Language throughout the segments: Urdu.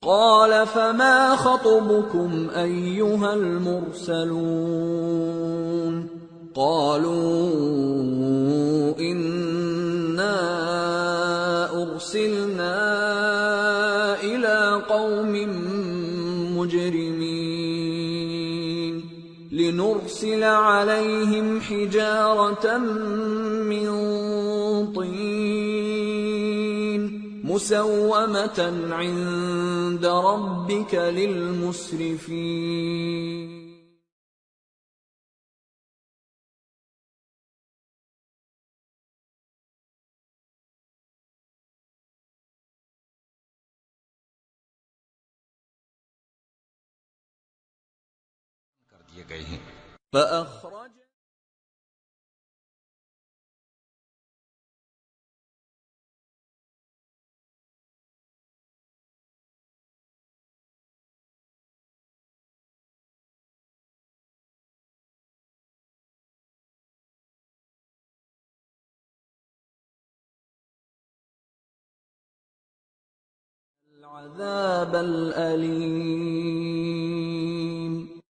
قال فما خطبكم أيها المرسلون قالوا إنا أرسلنا إلى قوم مجرمين لنرسل عليهم حجارة من طين مسومة عند ربك للمسرفين کر دیے گئے ہیں۔ فأخرج العذاب الأليم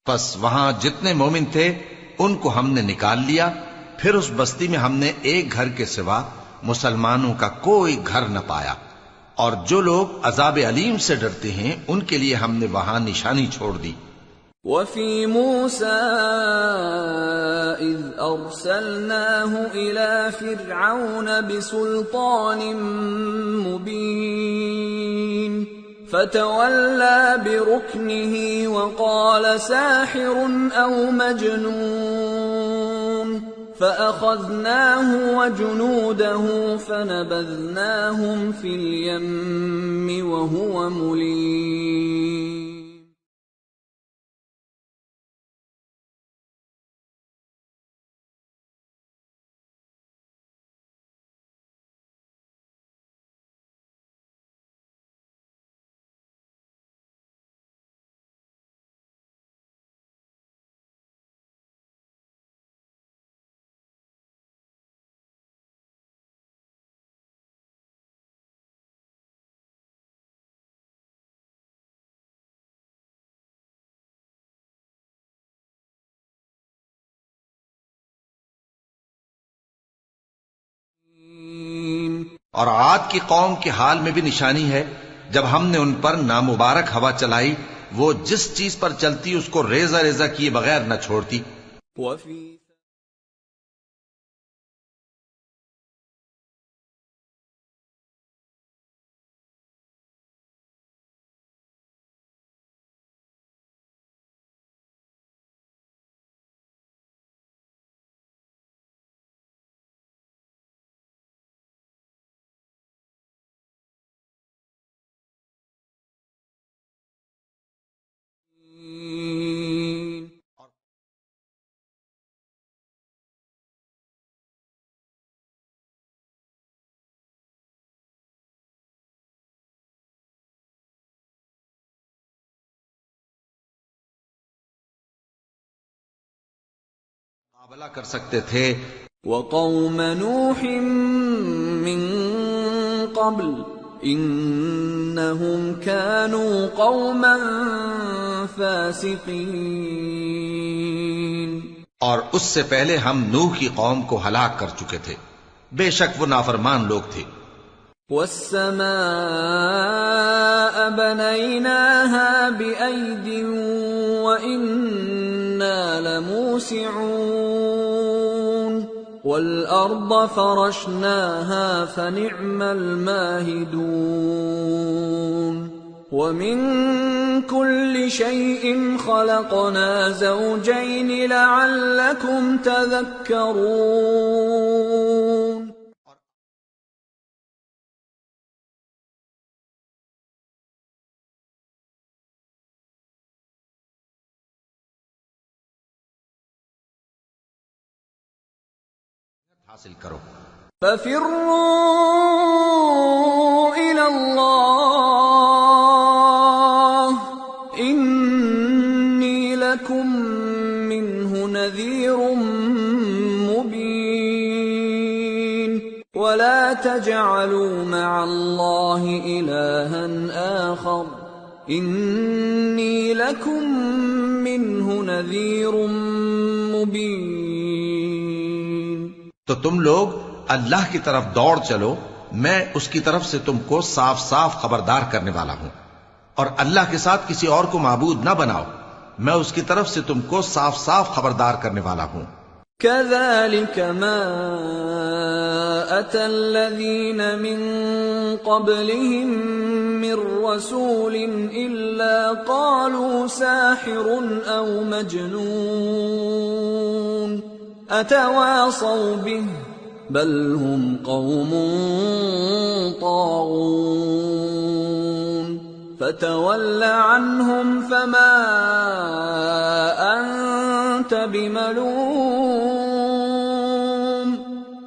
پس وہاں جتنے مومن تھے ان کو ہم نے نکال لیا، پھر اس بستی میں ہم نے ایک گھر کے سوا مسلمانوں کا کوئی گھر نہ پایا، اور جو لوگ عذاب علیم سے ڈرتے ہیں ان کے لیے ہم نے وہاں نشانی چھوڑ دی۔ وفي موسى إذ أرسلناه إلى فرعون بسلطان مبين فتولى بركنه وقال ساحر أو مجنون فأخذناه وجنوده فنبذناهم في اليم وهو مليم اور عاد کی قوم کے حال میں بھی نشانی ہے، جب ہم نے ان پر نامبارک ہوا چلائی، وہ جس چیز پر چلتی اس کو ریزہ ریزہ کیے بغیر نہ چھوڑتی۔ وفي مقابلہ کر سکتے تھے۔ وقوم نوح من قبل إنهم كانوا قوما فاسقين اور اس سے پہلے ہم نوح کی قوم کو ہلاک کر چکے تھے، بے شک وہ نافرمان لوگ تھے۔ والسماء بنيناها بأيد وإنا لموسعون والأرض فرشناها فنعم الماهدون ومن كل شيء خلقنا زوجين لعلكم تذكرون حاصل کرو۔ ففروا إلى الله إني لكم منه نذير مبين ولا تجعلوا مع الله إلها آخر إني لكم منه نذير مبين. تو تم لوگ اللہ کی طرف دوڑ چلو، میں اس کی طرف سے تم کو صاف صاف خبردار کرنے والا ہوں، اور اللہ کے ساتھ کسی اور کو معبود نہ بناؤ، میں اس کی طرف سے تم کو صاف صاف خبردار کرنے والا ہوں. كذلك ما أتى الذين من قبلهم من رسول إلا قالوا ساحر أو مجنون أتواصوا به بل هم قوم طاغون فتول عنهم فما أنت بملوم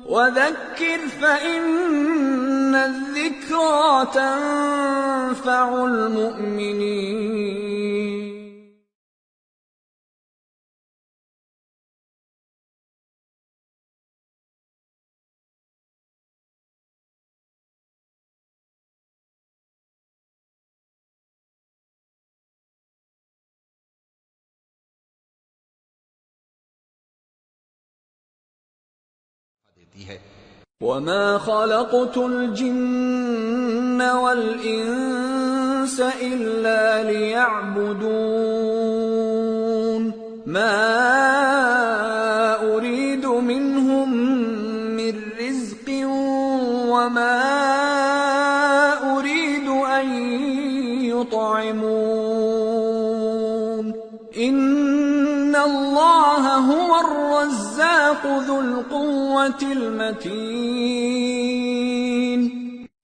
وذكر فإن الذكرى تنفع المؤمنين. وما خلقت الجن والإنس إلا ليعبدون ما أريد منهم من رزق وما أريد أن يطعمون إن الله هو الرزاق ذو القوة المتين.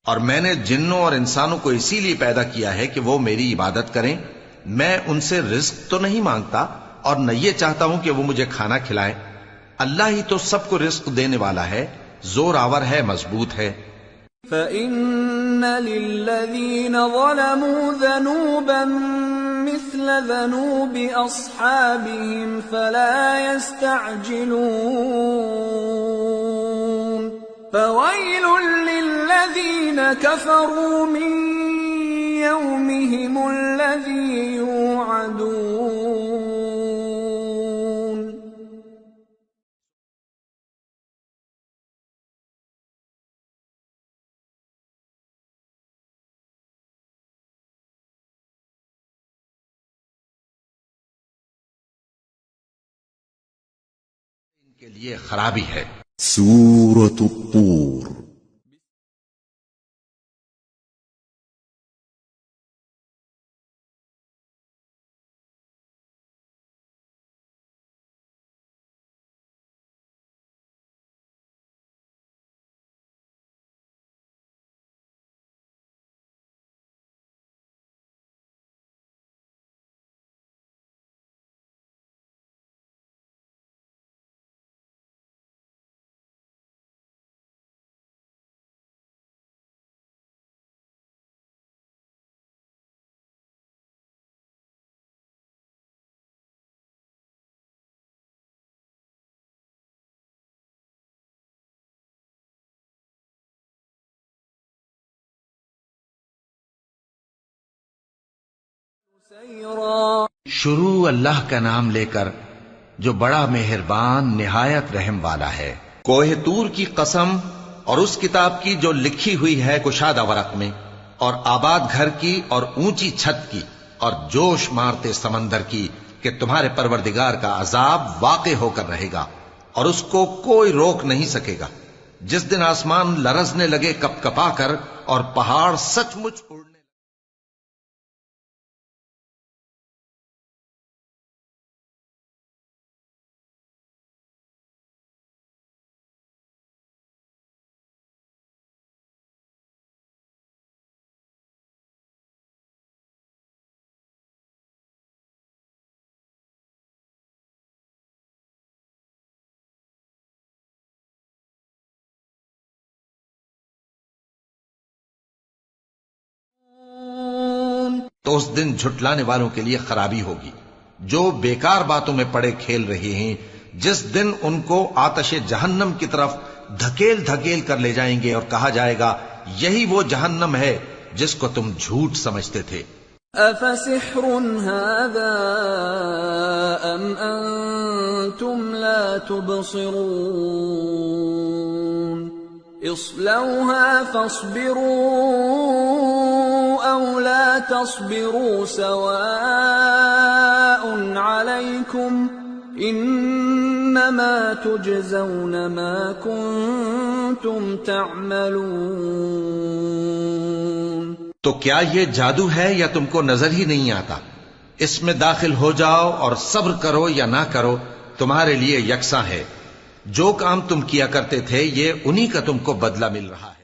اور میں نے جنوں اور انسانوں کو اسی لیے پیدا کیا ہے کہ وہ میری عبادت کریں. میں ان سے رزق تو نہیں مانگتا اور نہ یہ چاہتا ہوں کہ وہ مجھے کھانا کھلائیں. اللہ ہی تو سب کو رزق دینے والا ہے، زور آور ہے، مضبوط ہے. فَإِنَّ لِلَّذِينَ ظَلَمُوا ذَنُوبًا مثل ذنوب أصحابهم فلا يستعجلون فويل للذين كفروا من يومهم الذي يوعدون. کے لیے خرابی ہے. سورة الطور. شروع اللہ کا نام لے کر جو بڑا مہربان نہایت رحم والا ہے. کوہ طور کی قسم اور اس کتاب کی جو لکھی ہوئی ہے کشادہ ورق میں، اور آباد گھر کی اور اونچی چھت کی، اور جوش مارتے سمندر کی کہ تمہارے پروردگار کا عذاب واقع ہو کر رہے گا اور اس کو کوئی روک نہیں سکے گا. جس دن آسمان لرزنے لگے کپ کپا کر اور پہاڑ سچ مچ اڑنے. تو اس دن جھٹلانے والوں کے لیے خرابی ہوگی جو بیکار باتوں میں پڑے کھیل رہے ہیں، جس دن ان کو آتش جہنم کی طرف دھکیل دھکیل کر لے جائیں گے اور کہا جائے گا یہی وہ جہنم ہے جس کو تم جھوٹ سمجھتے تھے. أفسحر هذا أم أنتم لا تبصرون اصلوها فاصبروا أو لا تصبروا سواء عليكم إنما تجزون ما كنتم تعملون۔ تو کیا یہ جادو ہے یا تم کو نظر ہی نہیں آتا؟ اس میں داخل ہو جاؤ اور صبر کرو یا نہ کرو تمہارے لیے یکساں ہے۔ جو کام تم کیا کرتے تھے یہ انہی کا تم کو بدلہ مل رہا ہے۔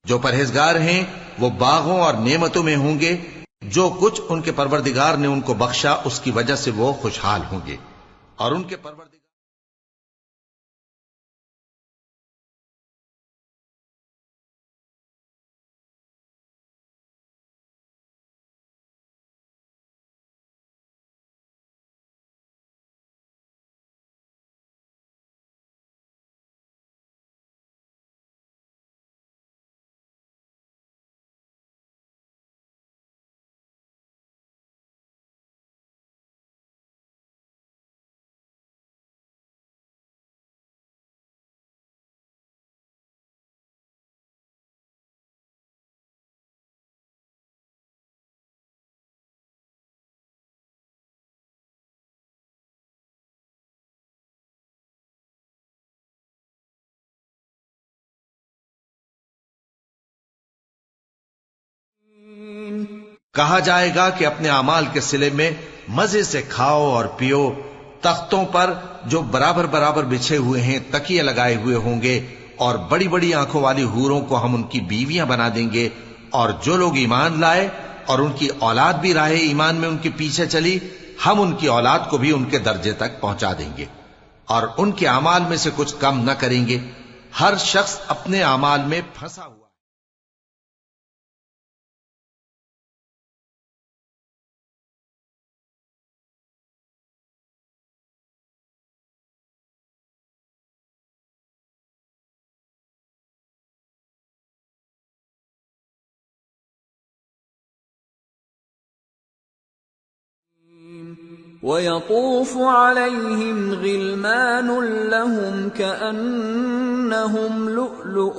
جو پرہیزگار ہیں وہ باغوں اور نعمتوں میں ہوں گے، جو کچھ ان کے پروردگار نے ان کو بخشا اس کی وجہ سے وہ خوشحال ہوں گے، اور ان کے پروردگار کہا جائے گا کہ اپنے اعمال کے صلے میں مزے سے کھاؤ اور پیو، تختوں پر جو برابر برابر بچھے ہوئے ہیں تکیے لگائے ہوئے ہوں گے، اور بڑی بڑی آنکھوں والی حوروں کو ہم ان کی بیویاں بنا دیں گے، اور جو لوگ ایمان لائے اور ان کی اولاد بھی راہ ایمان میں ان کے پیچھے چلی، ہم ان کی اولاد کو بھی ان کے درجے تک پہنچا دیں گے، اور ان کے اعمال میں سے کچھ کم نہ کریں گے۔ ہر شخص اپنے اعمال میں پھنسا ہوا۔ وَيَطُوفُ عَلَيْهِمْ غِلْمَانٌ لَّهُمْ كَأَنَّهُمْ لُؤْلُؤٌ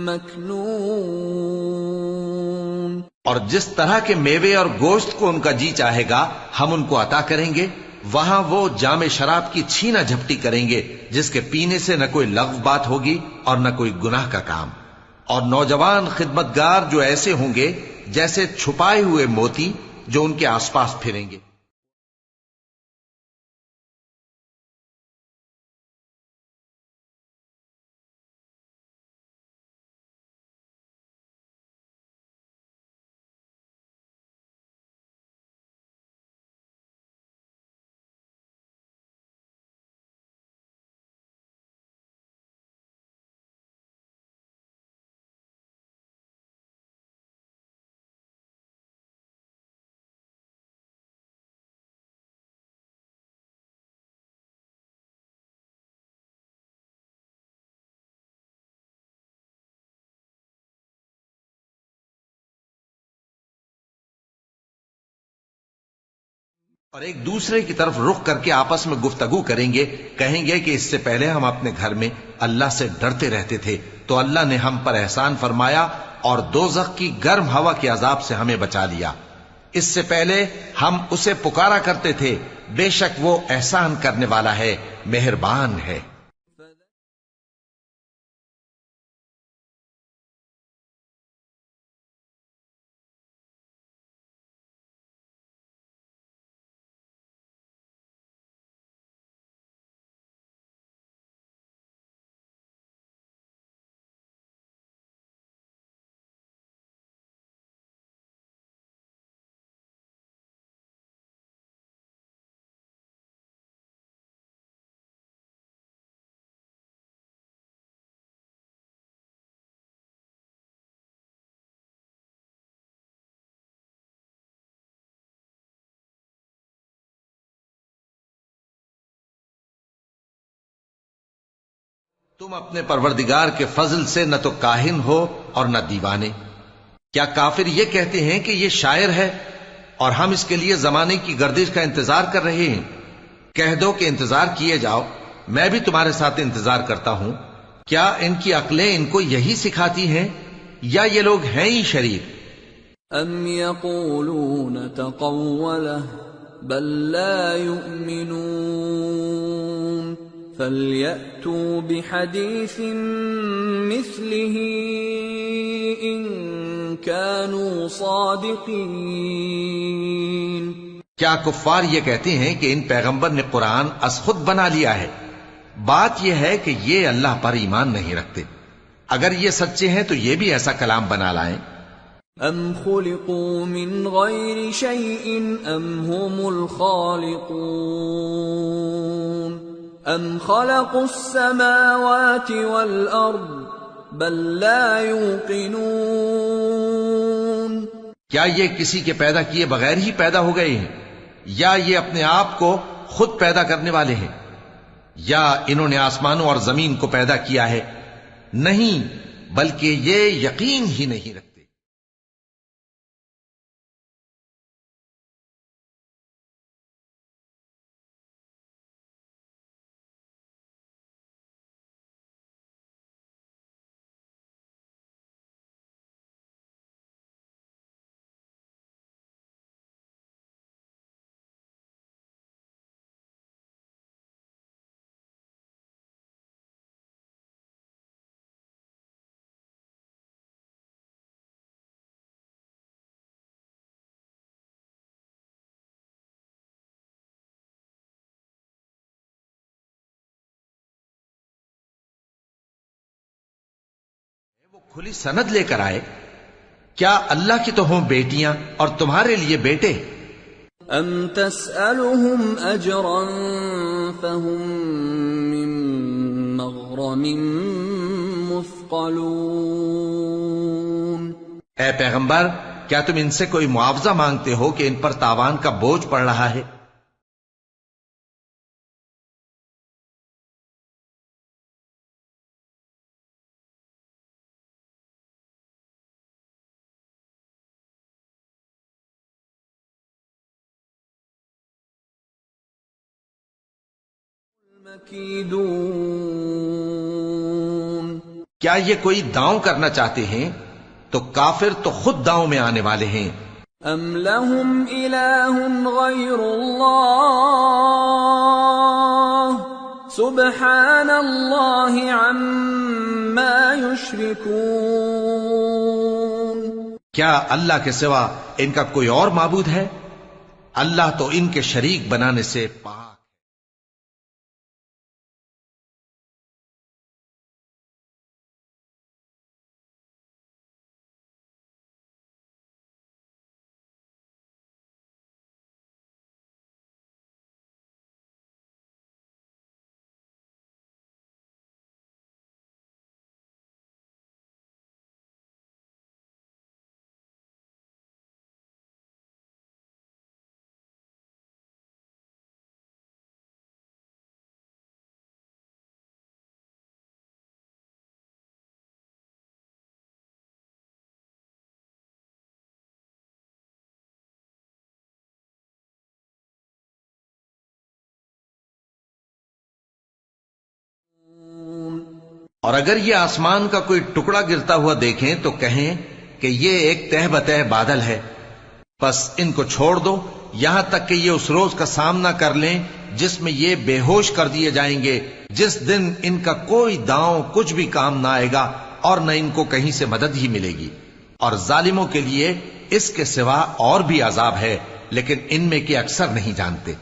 مَّكْنُونٌ۔ اور جس طرح کے میوے اور گوشت کو ان کا جی چاہے گا ہم ان کو عطا کریں گے، وہاں وہ جام شراب کی چھینا جھپٹی کریں گے جس کے پینے سے نہ کوئی لغو بات ہوگی اور نہ کوئی گناہ کا کام، اور نوجوان خدمتگار جو ایسے ہوں گے جیسے چھپائے ہوئے موتی جو ان کے آس پاس پھریں گے۔ اور ایک دوسرے کی طرف رخ کر کے آپس میں گفتگو کریں گے، کہیں گے کہ اس سے پہلے ہم اپنے گھر میں اللہ سے ڈرتے رہتے تھے تو اللہ نے ہم پر احسان فرمایا اور دوزخ کی گرم ہوا کے عذاب سے ہمیں بچا لیا۔ اس سے پہلے ہم اسے پکارا کرتے تھے، بے شک وہ احسان کرنے والا ہے، مہربان ہے۔ تم اپنے پروردگار کے فضل سے نہ تو کاہن ہو اور نہ دیوانے. کیا کافر یہ کہتے ہیں کہ یہ شاعر ہے اور ہم اس کے لیے زمانے کی گردش کا انتظار کر رہے ہیں؟ کہہ دو کہ انتظار کیے جاؤ، میں بھی تمہارے ساتھ انتظار کرتا ہوں. کیا ان کی عقلیں ان کو یہی سکھاتی ہیں یا یہ لوگ ہیں ہی شریر؟ ام یقولون تقولہ بل لا یؤمنون فَلْيَأْتُوا بِحَدِيثٍ مِثْلِهِ إِن كَانُوا صَادِقِينَ. کیا کفار یہ کہتے ہیں کہ ان پیغمبر نے قرآن از خود بنا لیا ہے؟ بات یہ ہے کہ یہ اللہ پر ایمان نہیں رکھتے. اگر یہ سچے ہیں تو یہ بھی ایسا کلام بنا لائیں. ام خلقوا من غیر شیء ام هم الخالقون ام خلقوا السماوات والارض بل لا يوقنون. کیا یہ کسی کے پیدا کیے بغیر ہی پیدا ہو گئے ہیں یا یہ اپنے آپ کو خود پیدا کرنے والے ہیں؟ یا انہوں نے آسمانوں اور زمین کو پیدا کیا ہے؟ نہیں، بلکہ یہ یقین ہی نہیں رکھتے. وہ کھلی سند لے کر آئے. کیا اللہ کی تو ہوں بیٹیاں اور تمہارے لیے بیٹے؟ ام تسألهم اجرا فهم من مغرم مثقلون. اے پیغمبر، کیا تم ان سے کوئی معاوضہ مانگتے ہو کہ ان پر تاوان کا بوجھ پڑ رہا ہے؟ مکیدون. کیا یہ کوئی داؤں کرنا چاہتے ہیں؟ تو کافر تو خود داؤں میں آنے والے ہیں. ام لهم الہ غیر اللہ سبحان اللہ عما یشرکون. کیا اللہ کے سوا ان کا کوئی اور معبود ہے؟ اللہ تو ان کے شریک بنانے سے پاک. اور اگر یہ آسمان کا کوئی ٹکڑا گرتا ہوا دیکھیں تو کہیں کہ یہ ایک تہ بتہ بادل ہے، پس ان کو چھوڑ دو یہاں تک کہ یہ اس روز کا سامنا کر لیں جس میں یہ بے ہوش کر دیے جائیں گے، جس دن ان کا کوئی داؤں کچھ بھی کام نہ آئے گا اور نہ ان کو کہیں سے مدد ہی ملے گی. اور ظالموں کے لیے اس کے سوا اور بھی عذاب ہے، لیکن ان میں کے اکثر نہیں جانتے.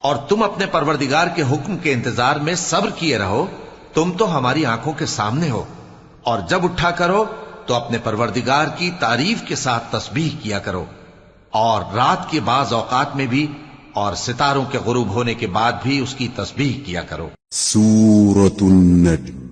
اور تم اپنے پروردگار کے حکم کے انتظار میں صبر کیے رہو، تم تو ہماری آنکھوں کے سامنے ہو. اور جب اٹھا کرو تو اپنے پروردگار کی تعریف کے ساتھ تسبیح کیا کرو. اور رات کے بعض اوقات میں بھی اور ستاروں کے غروب ہونے کے بعد بھی اس کی تسبیح کیا کرو۔ سورة النجم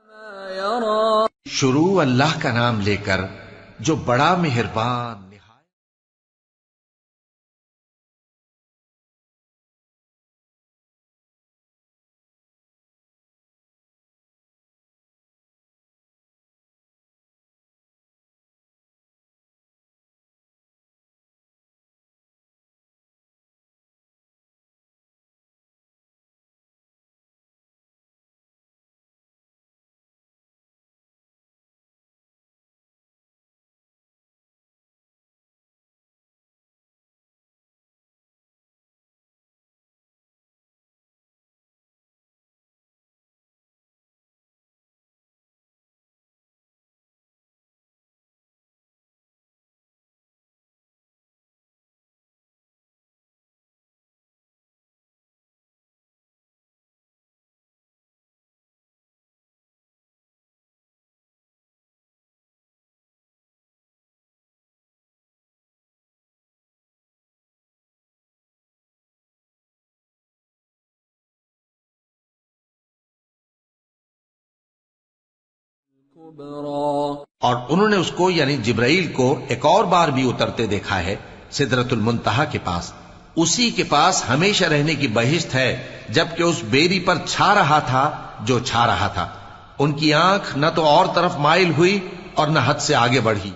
ما يرى شروع اللہ کا نام لے کر جو بڑا مہربان الكبرى اور انہوں نے اس کو یعنی جبرائیل کو ایک اور بار بھی اترتے دیکھا ہے سدرۃ المنتہا کے پاس۔ اسی کے پاس ہمیشہ رہنے کی بہشت ہے، جبکہ اس بیری پر چھا رہا تھا جو چھا رہا تھا۔ ان کی آنکھ نہ تو اور طرف مائل ہوئی اور نہ حد سے آگے بڑھی۔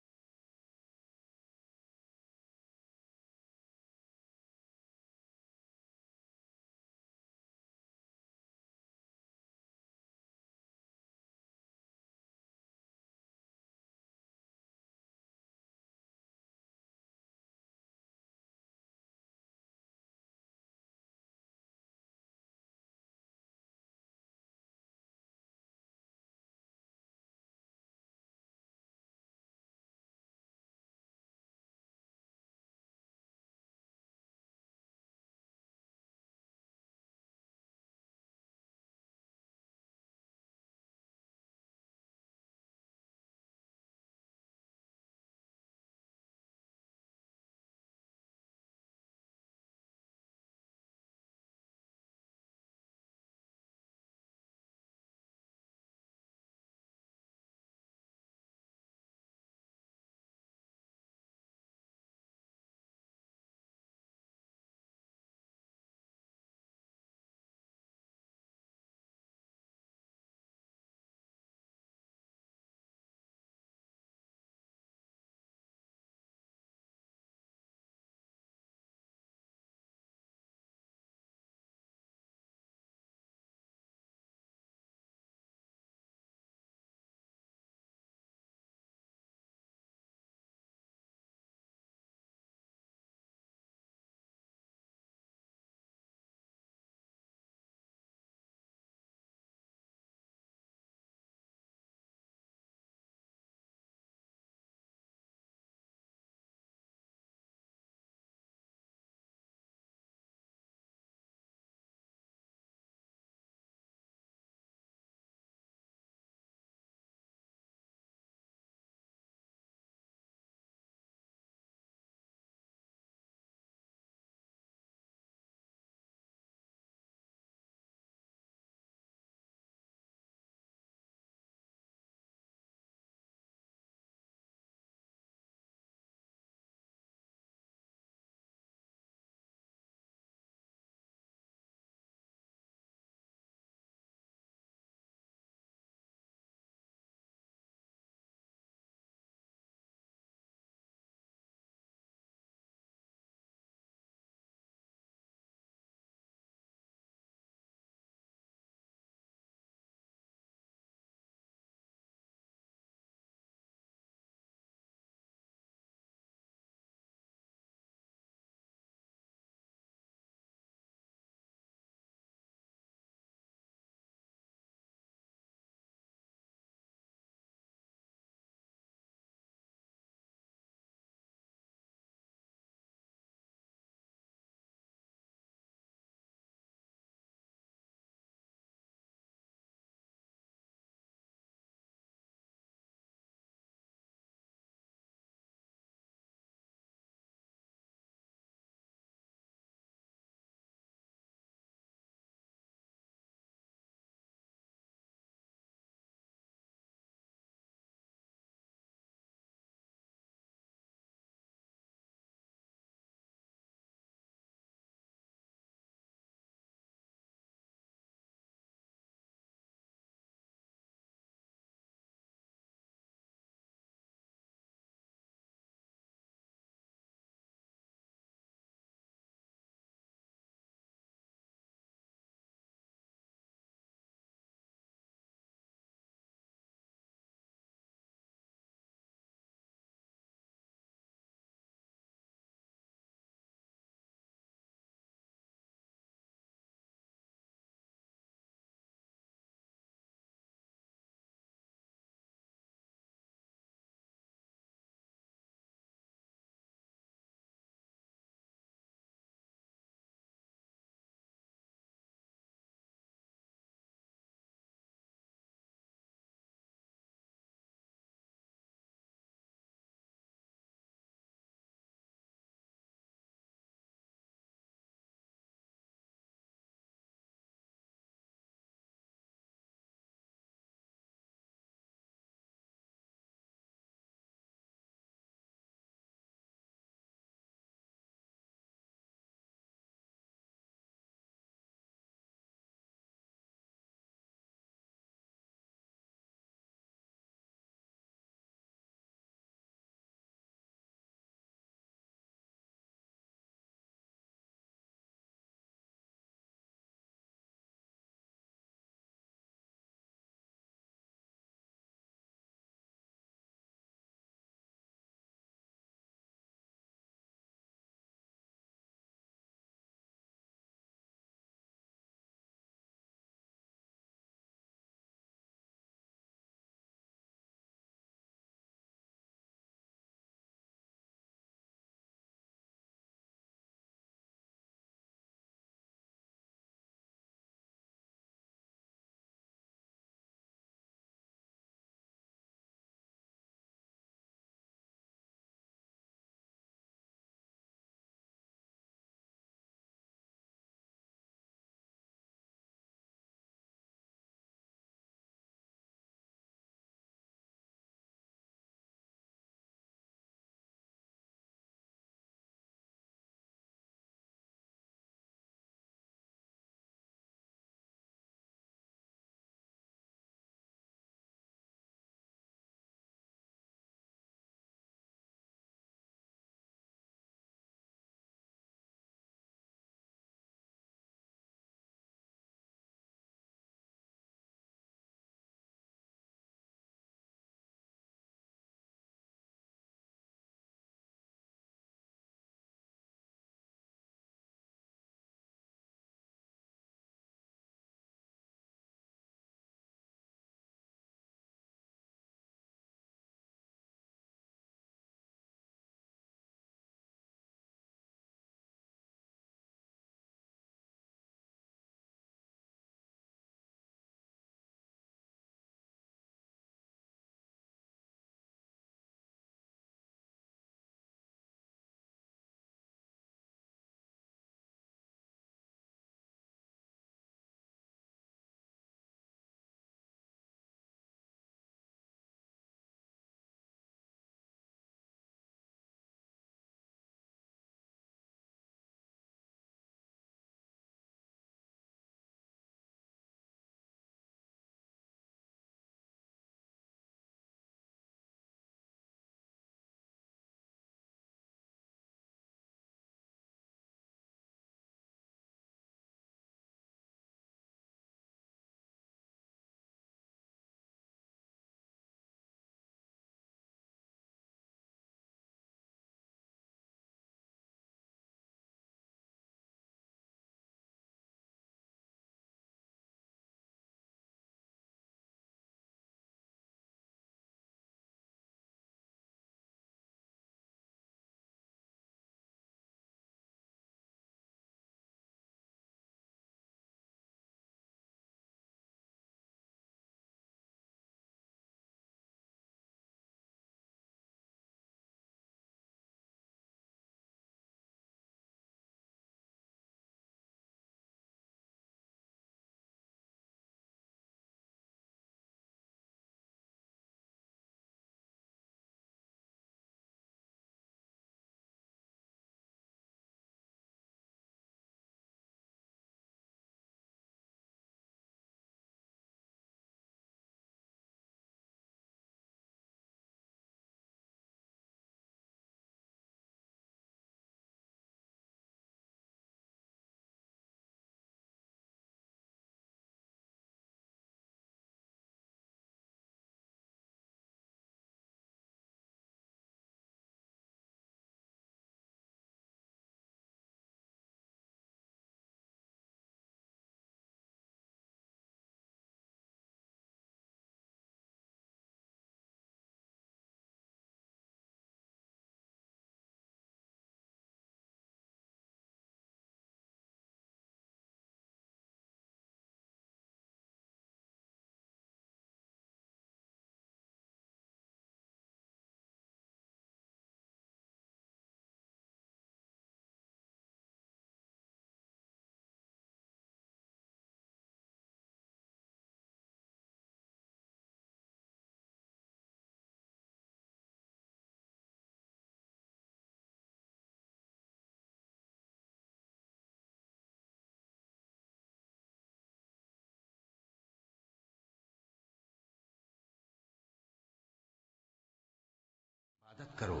کرو۔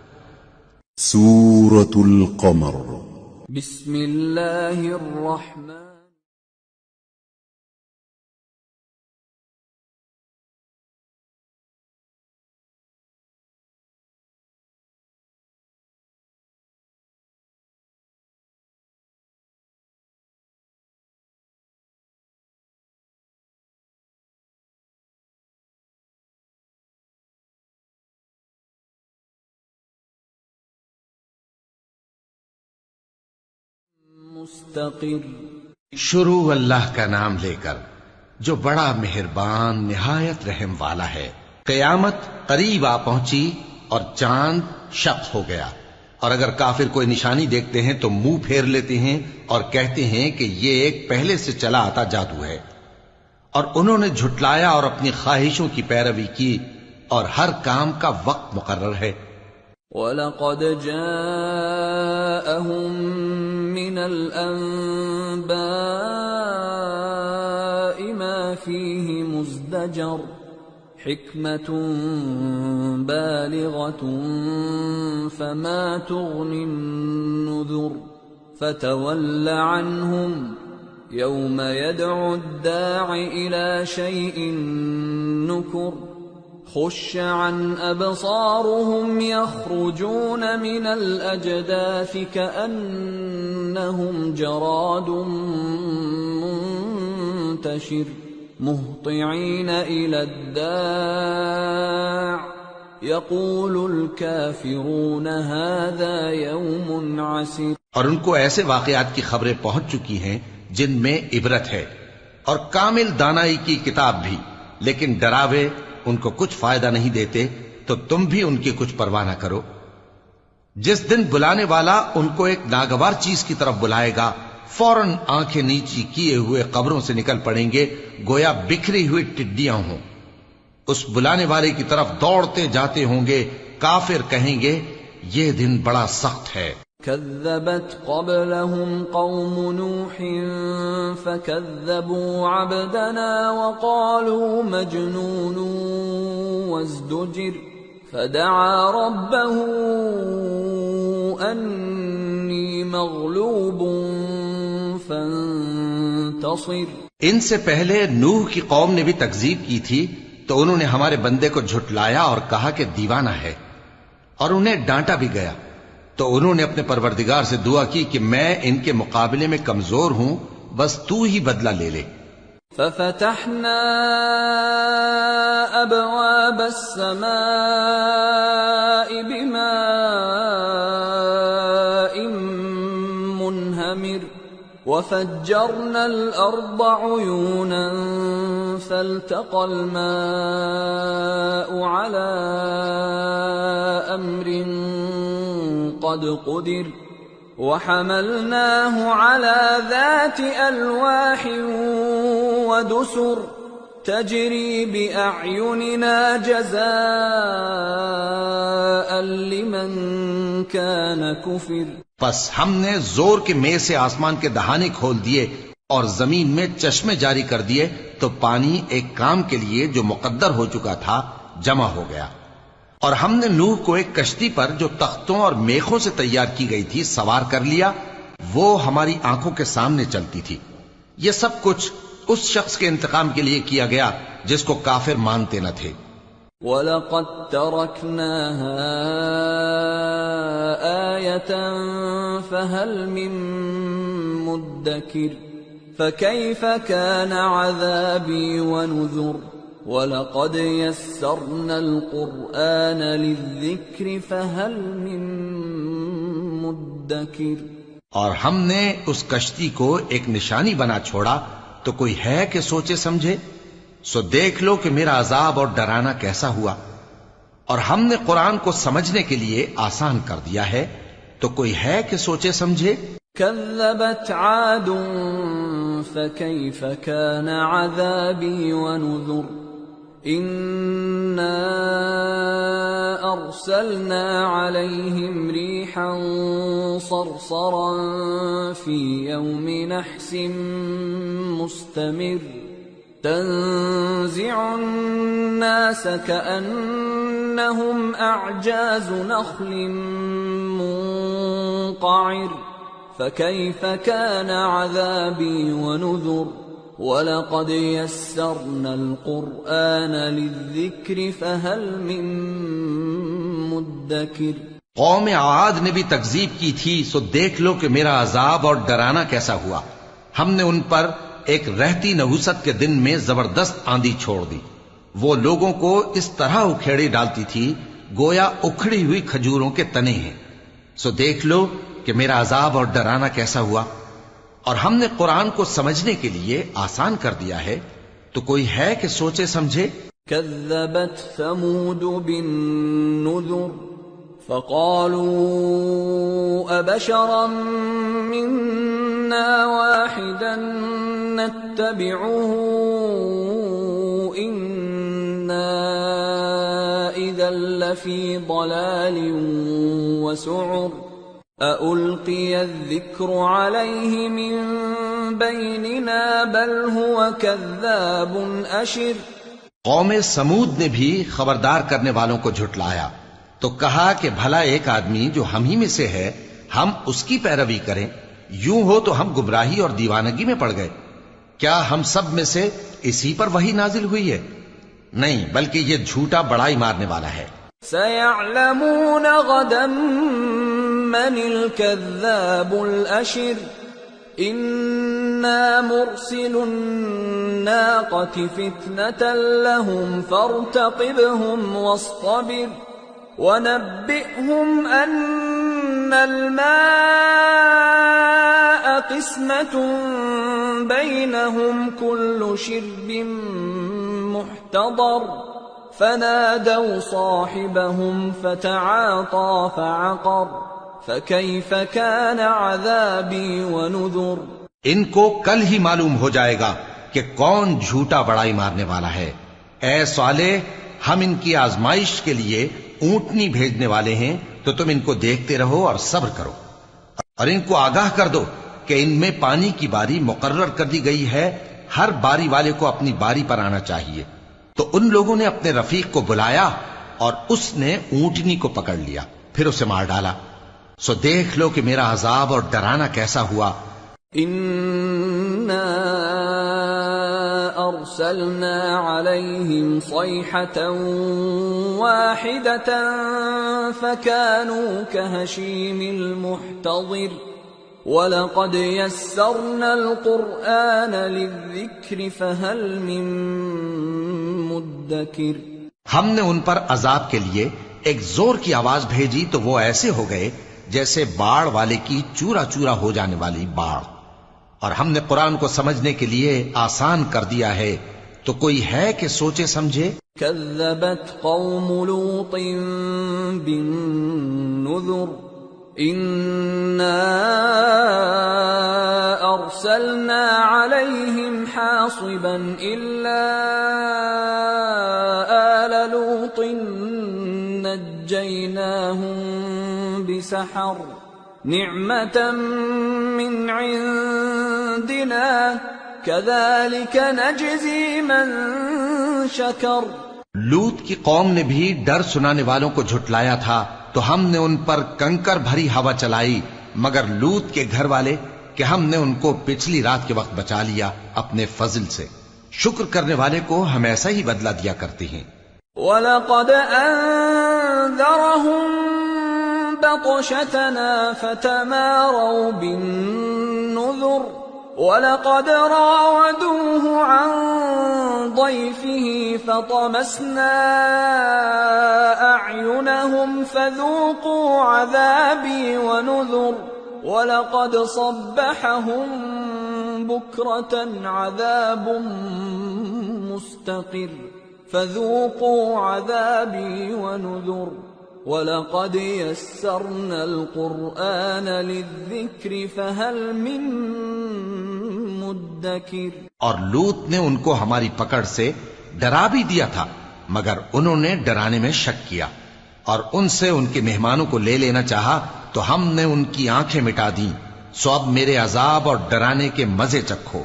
سورة القمر بسم اللہ الرحمن مستقر۔ شروع اللہ کا نام لے کر جو بڑا مہربان نہایت رحم والا ہے۔ قیامت قریب آ پہنچی اور چاند شق ہو گیا، اور اگر کافر کوئی نشانی دیکھتے ہیں تو منہ پھیر لیتے ہیں اور کہتے ہیں کہ یہ ایک پہلے سے چلا آتا جادو ہے، اور انہوں نے جھٹلایا اور اپنی خواہشوں کی پیروی کی، اور ہر کام کا وقت مقرر ہے۔ وَلَقَدْ جَاءَهُم مِّنَ الْأَنبَاءِ مَا فِيهِ مُزْدَجَرٌ حِكْمَةٌ بَالِغَةٌ فَمَا تُغْنِ النُّذُرُ فَتَوَلَّ عَنْهُمْ يَوْمَ يَدْعُ الدَّاعِ إِلَى شَيْءٍ نُكُرٍ خُشَّ عَنْ أَبْصَارُهُمْ يَخْرُجُونَ مِنَ الْأَجْدَاثِ كَأَنَّهُمْ جَرَادٌ مُنتَشِرٌ مُهْطِعِينَ إِلَى الدَّاعِ يَقُولُ الْكَافِرُونَ هَذَا يَوْمٌ عَسِرٌ۔ اور ان کو ایسے واقعات کی خبریں پہنچ چکی ہیں جن میں عبرت ہے، اور کامل دانائی کی کتاب بھی، لیکن ڈراوے ان کو کچھ فائدہ نہیں دیتے، تو تم بھی ان کی کچھ پرواہ نہ کرو۔ جس دن بلانے والا ان کو ایک ناگوار چیز کی طرف بلائے گا، فوراً آنکھیں نیچی کیے ہوئے قبروں سے نکل پڑیں گے گویا بکھری ہوئی ٹڈیاں ہوں۔ اس بلانے والے کی طرف دوڑتے جاتے ہوں گے، کافر کہیں گے یہ دن بڑا سخت ہے۔ كذبت قبلهم قوم نوح فكذبوا عبدنا وقالوا مجنون وازدجر فدعا ربه أني مغلوب فانتصر۔ ان سے پہلے نوح کی قوم نے بھی تکذیب کی تھی، تو انہوں نے ہمارے بندے کو جھٹلایا اور کہا کہ دیوانہ ہے، اور انہیں ڈانٹا بھی گیا۔ تو انہوں نے اپنے پروردگار سے دعا کی کہ میں ان کے مقابلے میں کمزور ہوں، بس تو ہی بدلہ لے لے۔ ففتحنا ابواب السماء بماء منهمر وفجرنا الارض عيونا فالتقى الماء على امر قد قدر وحملناه على ذات ألواح ودسر تجري بأعيننا جزاء لمن كان كفر۔ پس ہم نے زور کے مے سے آسمان کے دہانے کھول دیے اور زمین میں چشمے جاری کر دیے، تو پانی ایک کام کے لیے جو مقدر ہو چکا تھا جمع ہو گیا۔ اور ہم نے نوح کو ایک کشتی پر جو تختوں اور میخوں سے تیار کی گئی تھی سوار کر لیا، وہ ہماری آنکھوں کے سامنے چلتی تھی۔ یہ سب کچھ اس شخص کے انتقام کے لیے کیا گیا جس کو کافر مانتے نہ تھے۔ وَلَقَدْ تَرَكْنَاهَا آيَةً فَهَلْ مِن مُدَّكِرٍ فَكَيْفَ كَانَ عَذَابِي وَنُذُرِ وَلَقَدْ يَسَّرْنَا الْقُرْآنَ لِلذِّكْرِ فَهَلْ مِن مُدَّكِرٍ۔ اور ہم نے اس کشتی کو ایک نشانی بنا چھوڑا، تو کوئی ہے کہ سوچے سمجھے؟ سو دیکھ لو کہ میرا عذاب اور ڈرانا کیسا ہوا۔ اور ہم نے قرآن کو سمجھنے کے لیے آسان کر دیا ہے، تو کوئی ہے کہ سوچے سمجھے؟ كذبت عاد فكيف كان عذابي ونذر إنا أرسلنا عليهم ريحا صرصرا في يوم نحس مستمر تنزع الناس كأنهم أعجاز نخل منقعر فكيف كان عذابي ونذر وَلَقَدْ يَسَّرْنَا الْقُرْآنَ لِلذِّكْرِ فَهَلْ مِن مُّدَّكِرٍ۔ قوم عاد نے بھی تکذیب کی تھی، سو دیکھ لو کہ میرا عذاب اور ڈرانا کیسا ہوا۔ ہم نے ان پر ایک رہتی نحوست کے دن میں زبردست آندھی چھوڑ دی، وہ لوگوں کو اس طرح اکھیڑے ڈالتی تھی گویا اکھڑی ہوئی کھجوروں کے تنے ہیں۔ سو دیکھ لو کہ میرا عذاب اور ڈرانا کیسا ہوا۔ اور ہم نے قرآن کو سمجھنے کے لیے آسان کر دیا ہے، تو کوئی ہے کہ سوچے سمجھے؟ كذبت ثمود بالنذر فقالوا أبشرا منا واحدا نتبعه إنا إذا لفي ضلال وسعر أَأُلْقِيَ الذِّكْرُ عَلَيْهِ مِن بَيْنِنَا بَلْ هُوَ كَذَّابٌ أَشِرٌ۔ قوم سمود نے بھی خبردار کرنے والوں کو جھٹلایا تو کہا کہ بھلا ایک آدمی جو ہم ہی میں سے ہے ہم اس کی پیروی کریں، یوں ہو تو ہم گمراہی اور دیوانگی میں پڑ گئے۔ کیا ہم سب میں سے اسی پر وحی نازل ہوئی ہے؟ نہیں، بلکہ یہ جھوٹا بڑائی مارنے والا ہے۔ سَيَعْلَمُونَ غَدًا من الكذاب الأشر إنا مرسل الناقة فتنة لهم فارتقبهم واصطبر ونبئهم أن الماء قسمة بينهم كل شرب محتضر فنادوا صاحبهم فتعاطى فعقر فَكَيْفَ كَانَ عَذَابِي وَنُذُرْ۔ ان کو کل ہی معلوم ہو جائے گا کہ کون جھوٹا بڑائی مارنے والا ہے۔ اے صالح، ہم ان کی آزمائش کے لیے اونٹنی بھیجنے والے ہیں، تو تم ان کو دیکھتے رہو اور صبر کرو، اور ان کو آگاہ کر دو کہ ان میں پانی کی باری مقرر کر دی گئی ہے، ہر باری والے کو اپنی باری پر آنا چاہیے۔ تو ان لوگوں نے اپنے رفیق کو بلایا اور اس نے اونٹنی کو پکڑ لیا، پھر اسے مار ڈالا۔ سو دیکھ لو کہ میرا عذاب اور ڈرانا کیسا ہوا۔ اِنَّا أَرْسَلْنَا عَلَيْهِمْ صَيْحَةً وَاحِدَةً فَكَانُوا كَهَشِيمِ الْمُحْتَظِرِ وَلَقَدْ يَسَّرْنَا الْقُرْآنَ لِلذِّكْرِ فَهَلْ مِن مُّدَّكِرٍ۔ ہم نے ان پر عذاب کے لیے ایک زور کی آواز بھیجی تو وہ ایسے ہو گئے جیسے باڑ والے کی چورا چورا ہو جانے والی باڑ، اور ہم نے قرآن کو سمجھنے کے لیے آسان کر دیا ہے، تو کوئی ہے کہ سوچے سمجھے؟ كذبت قوم لوط بالنذر إنا أرسلنا عليهم حاصبا إلا آل لوط نجيناهم بسحر نعمة من عندنا كذلك نجزي من شكر۔ لوط کی قوم نے بھی ڈر سنانے والوں کو جھٹلایا تھا تو ہم نے ان پر کنکر بھری ہوا چلائی، مگر لوط کے گھر والے کہ ہم نے ان کو پچھلی رات کے وقت بچا لیا اپنے فضل سے۔ شکر کرنے والے کو ہم ایسا ہی بدلہ دیا کرتے ہیں۔ وَلَقَدْ أَنذَرَهُم بَطْشَتَنَا فَتَمَارَوْا بِالنُّذُرِ وَلَقَدْ رَاوَدُوهُ عَن ضَيْفِهِ فَطَمَسْنَا أَعْيُنَهُمْ فَذُوقُوا عَذَابِي وَنُذُرِ وَلَقَدْ صَبَّحَهُم بُكْرَةً عَذَابٌ مُسْتَقِرٌ فَذُوقُوا عَذَابِي وَنُذُرِ وَلَقَدْ يَسَّرْنَا الْقُرْآنَ لِلذِّكْرِ فَهَلْ مِن مُّدَّكِرٍ۔ اور لوط نے ان کو ہماری پکڑ سے ڈرا بھی دیا تھا، مگر انہوں نے ڈرانے میں شک کیا، اور ان سے ان کے مہمانوں کو لے لینا چاہا تو ہم نے ان کی آنکھیں مٹا دیں۔ سو اب میرے عذاب اور ڈرانے کے مزے چکھو،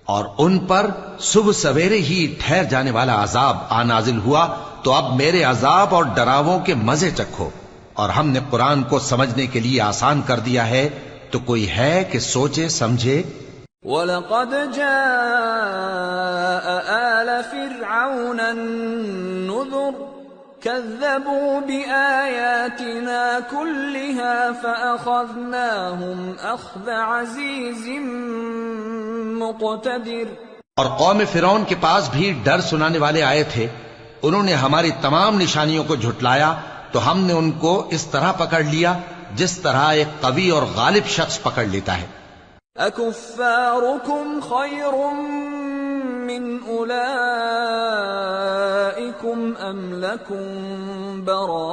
اور ان پر صبح سویرے ہی ٹھہر جانے والا عذاب آ نازل ہوا، تو اب میرے عذاب اور ڈراووں کے مزے چکھو۔ اور ہم نے قرآن کو سمجھنے کے لیے آسان کر دیا ہے، تو کوئی ہے کہ سوچے سمجھے؟ وَلَقَدْ جَاءَ آلَ فِرْعَوْنَ النُّذُرُ كَذَّبُوا بِآيَاتِنَا كُلِّهَا فَأَخَذْنَاهُمْ أَخْذَ عَزِيزٍ مُقْتَدِرٍ۔ اور قوم فرعون کے پاس بھی ڈر سنانے والے آئے تھے، انہوں نے ہماری تمام نشانیوں کو جھٹلایا، تو ہم نے ان کو اس طرح پکڑ لیا جس طرح ایک قوی اور غالب شخص پکڑ لیتا ہے۔ أَكُفَّارُكُمْ خَيْرٌ مِّنْ أُولَئِكُمْ أَمْ لَكُمْ بَرَاءَةٌ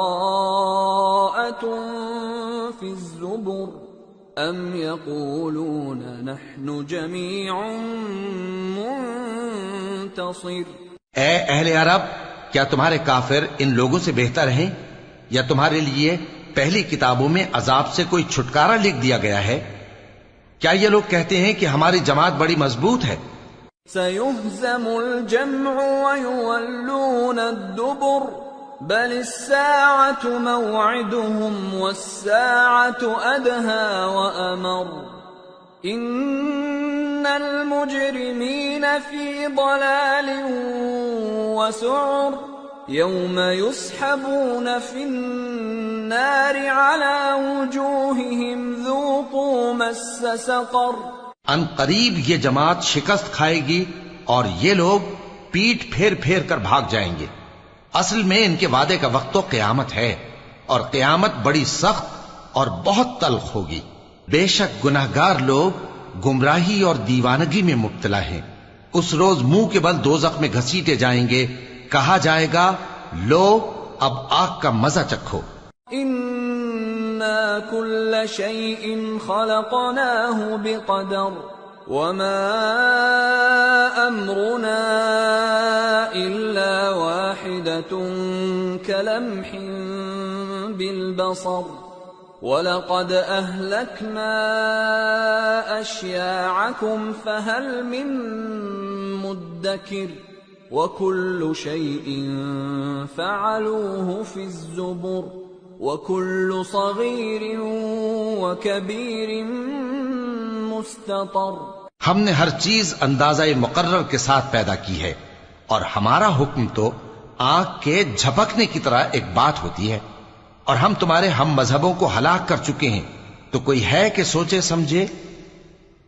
فِي الزُّبُرِ أَمْ يَقُولُونَ نَحْنُ جَمِيعٌ مُّنتَصِرٌ۔ اے اہل عرب، کیا تمہارے کافر ان لوگوں سے بہتر ہیں، یا تمہارے لیے پہلی کتابوں میں عذاب سے کوئی چھٹکارا لکھ دیا گیا ہے؟ کیا یہ لوگ کہتے ہیں کہ ہماری جماعت بڑی مضبوط ہے؟ سَيُهْزَمُ الْجَمْعُ وَيُوَلُّونَ الدُّبُرَ بَلِ السَّاعَةُ مَوْعِدُهُمْ وَالسَّاعَةُ أَدْهَىٰ وَأَمَرُّ إِنَّ الْمُجْرِمِينَ فِي ضَلَالٍ وَسُعُرٍ يَوْمَ يُسْحَبُونَ فِي النَّارِ عَلَىٰ وُجُوهِهِمْ ذُوقُوا مَسَّ سَقَرَ۔ ان قریب یہ جماعت شکست کھائے گی اور یہ لوگ پیٹ پھیر پھیر کر بھاگ جائیں گے۔ اصل میں ان کے وعدے کا وقت تو قیامت ہے، اور قیامت بڑی سخت اور بہت تلخ ہوگی۔ بے شک گناہگار لوگ گمراہی اور دیوانگی میں مبتلا ہیں۔ اس روز منہ کے بل دوزخ میں گھسیٹے جائیں گے، کہا جائے گا لو اب آگ کا مزہ چکھو۔ إِنَّا كُلَّ شَيْءٍ خَلَقْنَاهُ بِقَدَرٍ وَمَا أَمْرُنَا إِلَّا وَاحِدَةٌ كَلَمْحٍ بِالْبَصَرِ وَلَقَدْ أَهْلَكْنَا أَشْيَاعَكُمْ فَهَلْ مِن مُّدَّكِرٍ وَكُلُّ شَيْءٍ فَعَلُوهُ فِي الزُّبُرِ وَكُلُّ صَغِيرٍ وَكَبِيرٍ مُسْتَطَرٍ۔ ہم نے ہر چیز اندازہ مقرر کے ساتھ پیدا کی ہے، اور ہمارا حکم تو آنکھ کے جھپکنے کی طرح ایک بات ہوتی ہے۔ اور ہم تمہارے ہم مذہبوں کو ہلاک کر چکے ہیں، تو کوئی ہے کہ سوچے سمجھے؟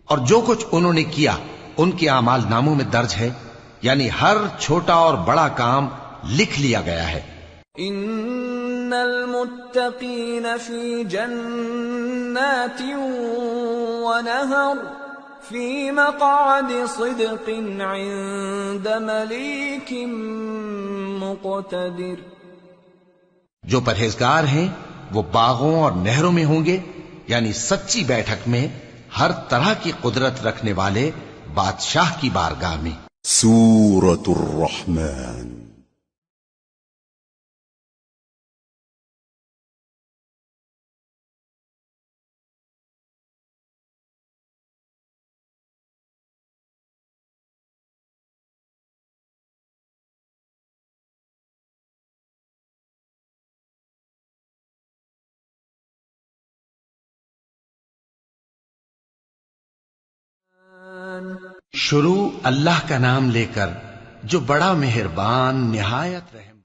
اور جو کچھ انہوں نے کیا ان کے اعمال ناموں میں درج ہے، یعنی ہر چھوٹا اور بڑا کام لکھ لیا گیا ہے۔ ان المتقین فی جنات ونہر فی مقعد صدق عند ملیک مقتدر۔ جو پرہیزگار ہیں وہ باغوں اور نہروں میں ہوں گے، یعنی سچی بیٹھک میں ہر طرح کی قدرت رکھنے والے بادشاہ کی بارگاہ میں۔ سورة الرحمن شروع اللہ کا نام لے کر جو بڑا مہربان نہایت رحم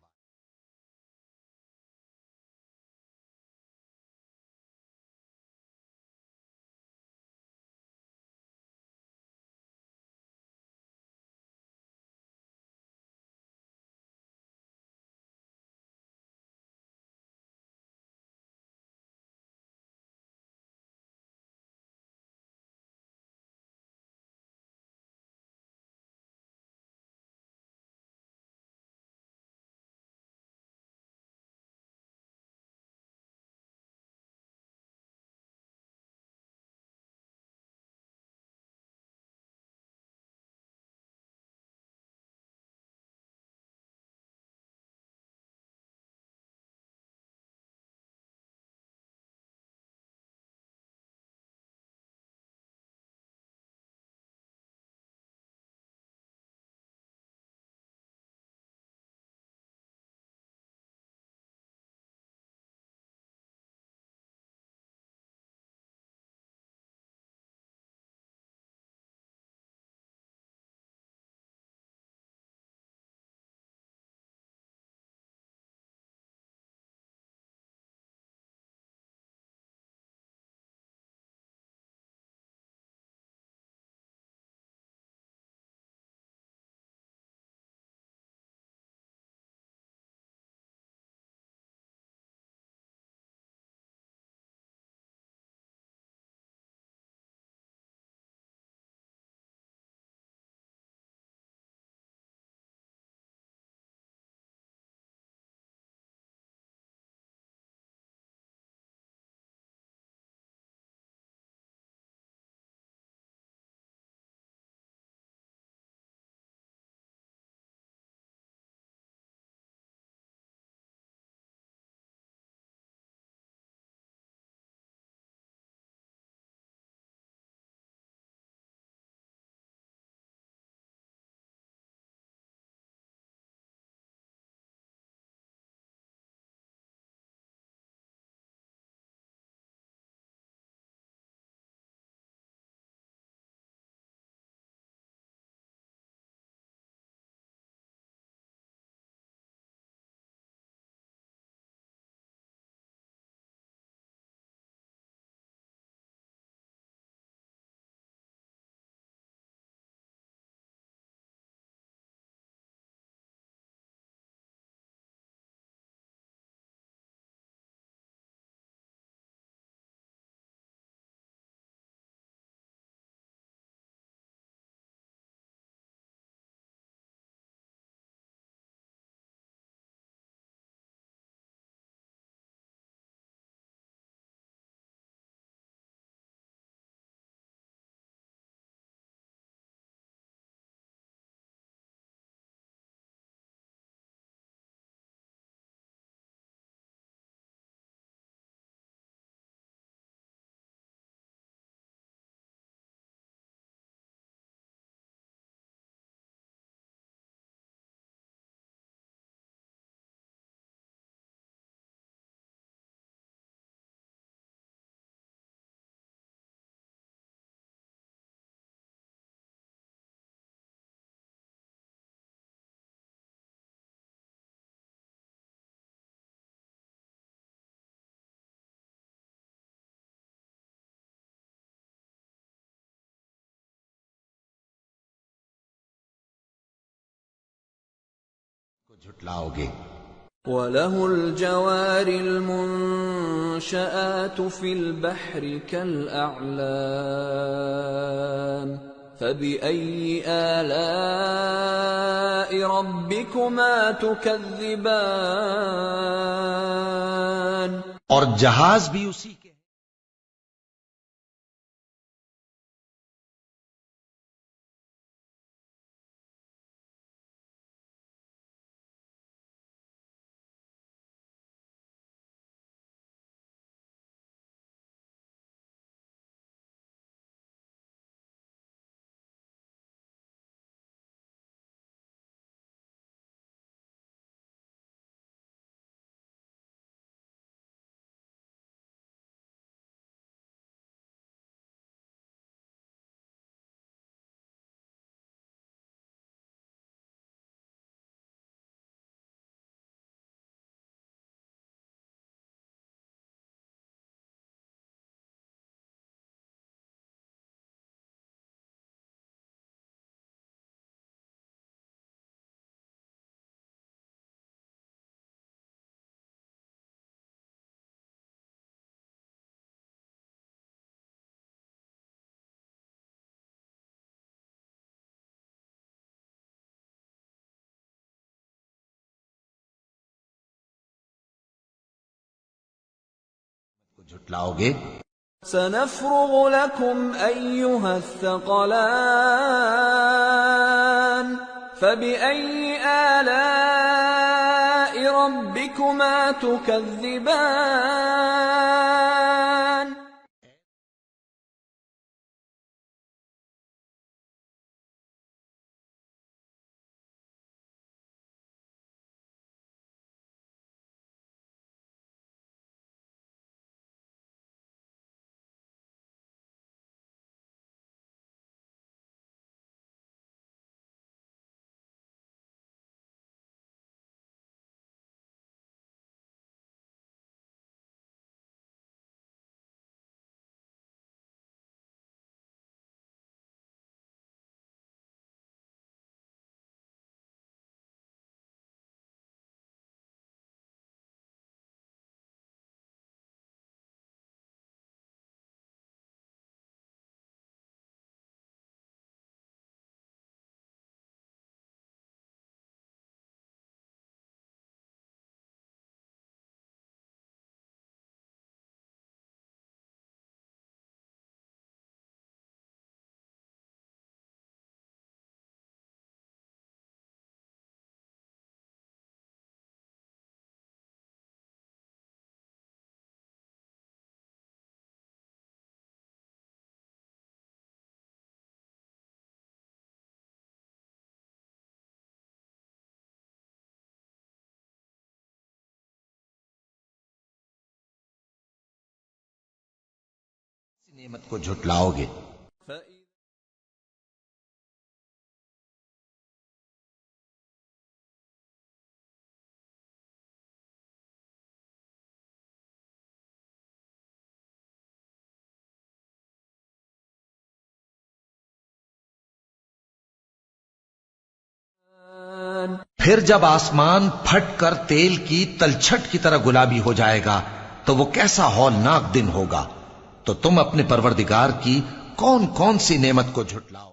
جھٹلاؤ گے۔ وَلَهُ الْجَوَارِ الْمُنشَآتُ فِي الْبَحْرِ كَالْأَعْلَامِ فَبِأَيِّ آلَاءِ رَبِّكُمَا تُكَذِّبَانِ۔ اور جہاز بھی اسی کے جھٹلاؤ گے۔ سَنَفْرُغُ لَكُمْ أَيُّهَ الثَّقَلَانِ فَبِأَيِّ آلَاءِ رَبِّكُمَا تُكَذِّبَانِ۔ نعمت کو جھٹلاؤ گے۔ پھر جب آسمان پھٹ کر تیل کی تلچھٹ کی طرح گلابی ہو جائے گا تو وہ کیسا ہولناک دن ہوگا۔ تو تم اپنے پروردگار کی کون کون سی نعمت کو جھٹلاؤ؟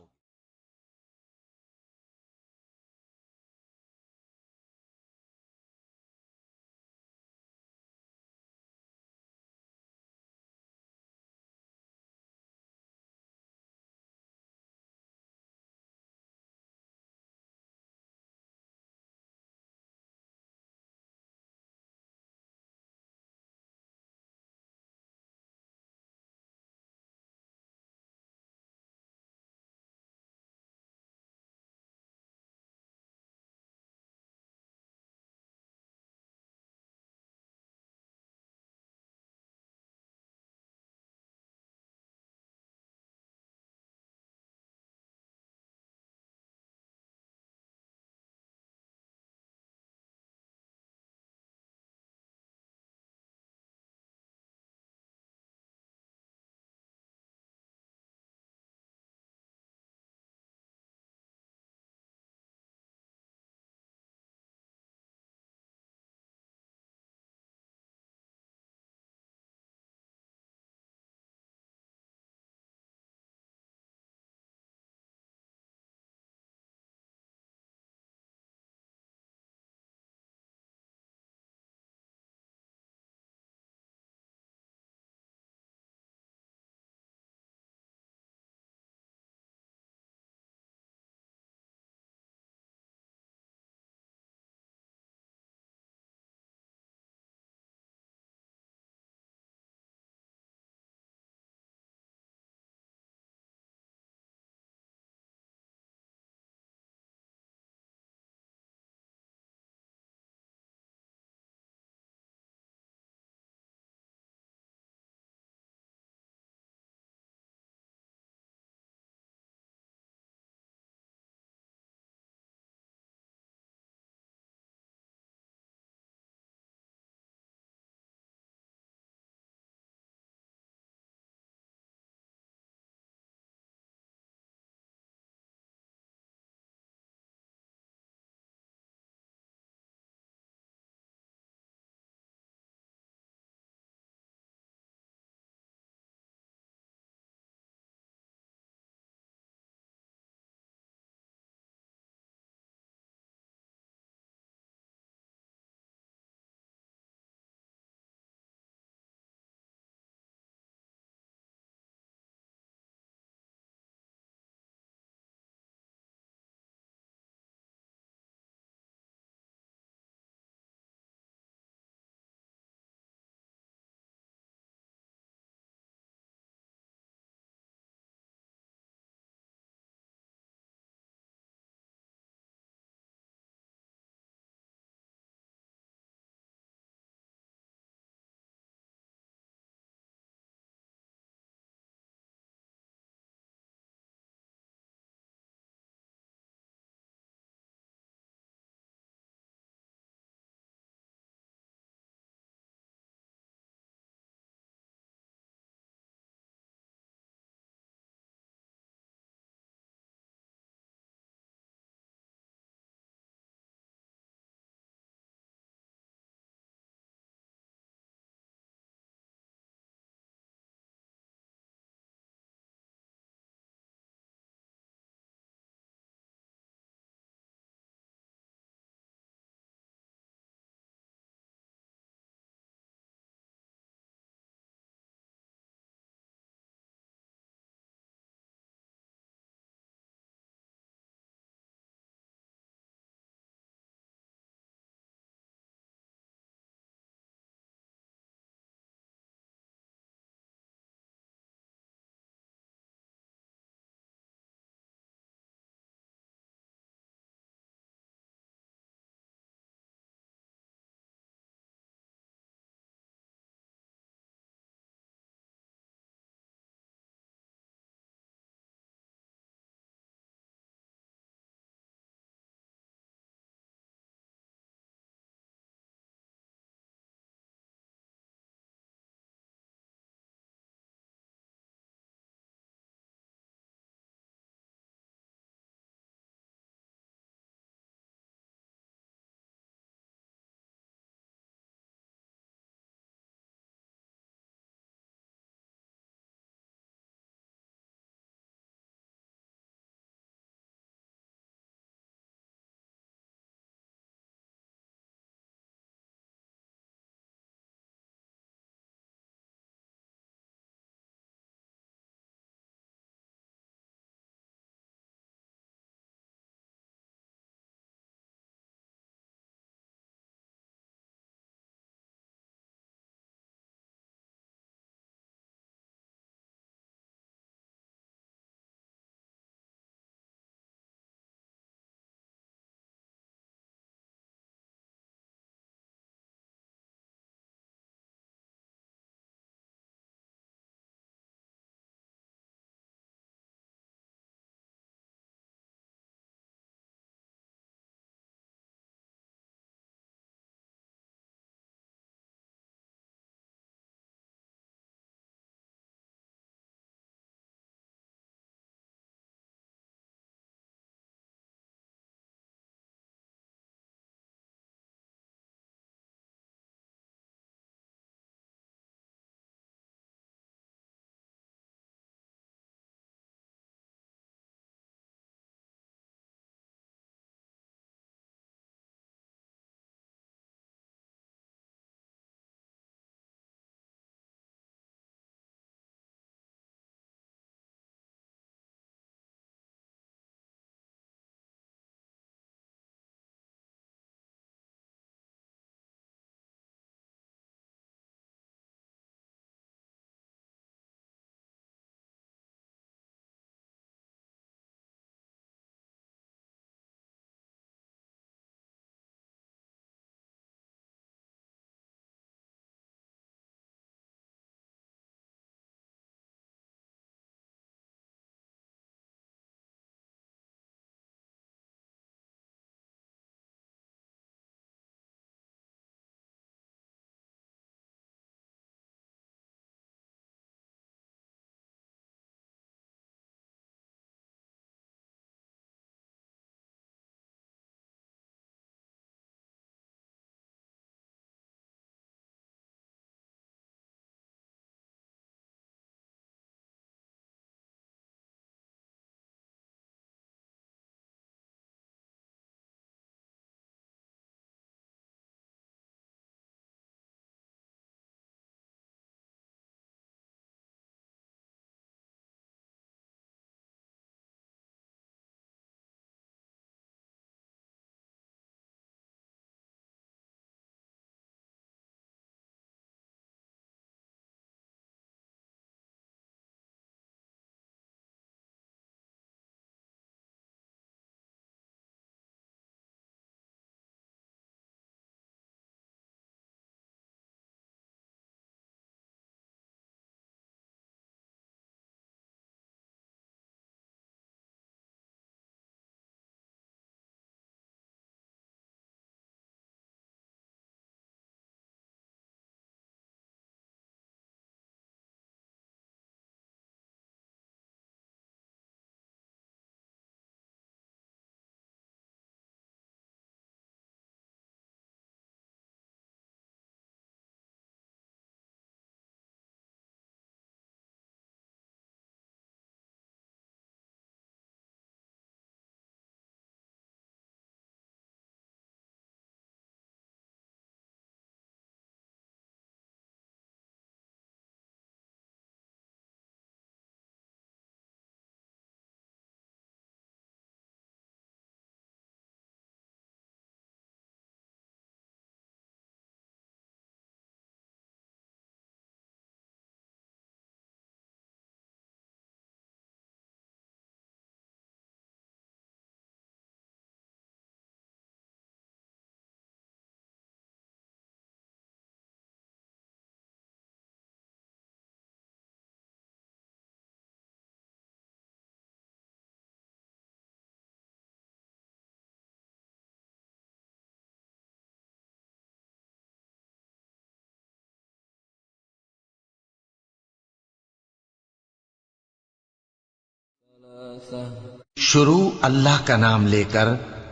شروع اللہ کا نام لے کر